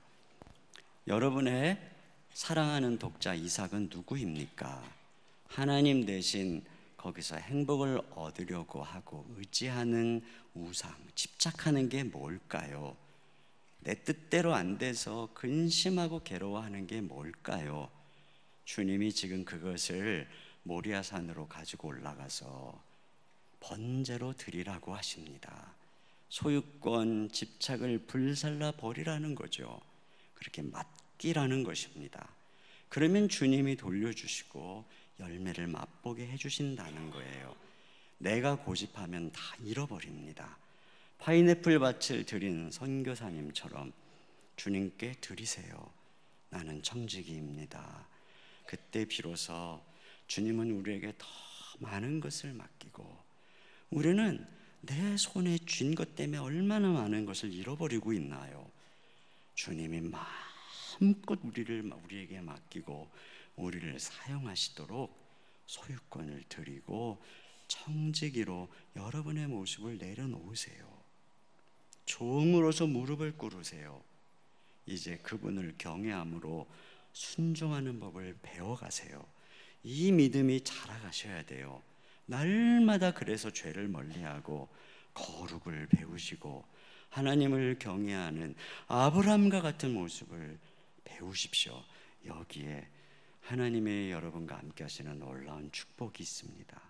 A: 여러분의 사랑하는 독자 이삭은 누구입니까? 하나님 대신 거기서 행복을 얻으려고 하고 의지하는 우상, 집착하는 게 뭘까요? 내 뜻대로 안 돼서 근심하고 괴로워하는 게 뭘까요? 주님이 지금 그것을 모리아산으로 가지고 올라가서 번제로 드리라고 하십니다. 소유권, 집착을 불살라 버리라는 거죠. 그렇게 맡기라는 것입니다. 그러면 주님이 돌려주시고 열매를 맛보게 해주신다는 거예요. 내가 고집하면 다 잃어버립니다. 파인애플 밭을 드린 선교사님처럼 주님께 드리세요. 나는 청지기입니다. 그때 비로소 주님은 우리에게 더 많은 것을 맡기고, 우리는 내 손에 쥔 것 때문에 얼마나 많은 것을 잃어버리고 있나요? 주님이 마음껏 우리에게 맡기고 우리를 사용하시도록 소유권을 드리고 청지기로 여러분의 모습을 내려놓으세요. 종으로서 무릎을 꿇으세요. 이제 그분을 경외함으로 순종하는 법을 배워가세요. 이 믿음이 자라가셔야 돼요. 날마다 그래서 죄를 멀리하고 거룩을 배우시고 하나님을 경외하는 아브라함과 같은 모습을 배우십시오. 여기에 하나님의 여러분과 함께 하시는 놀라운 축복이 있습니다.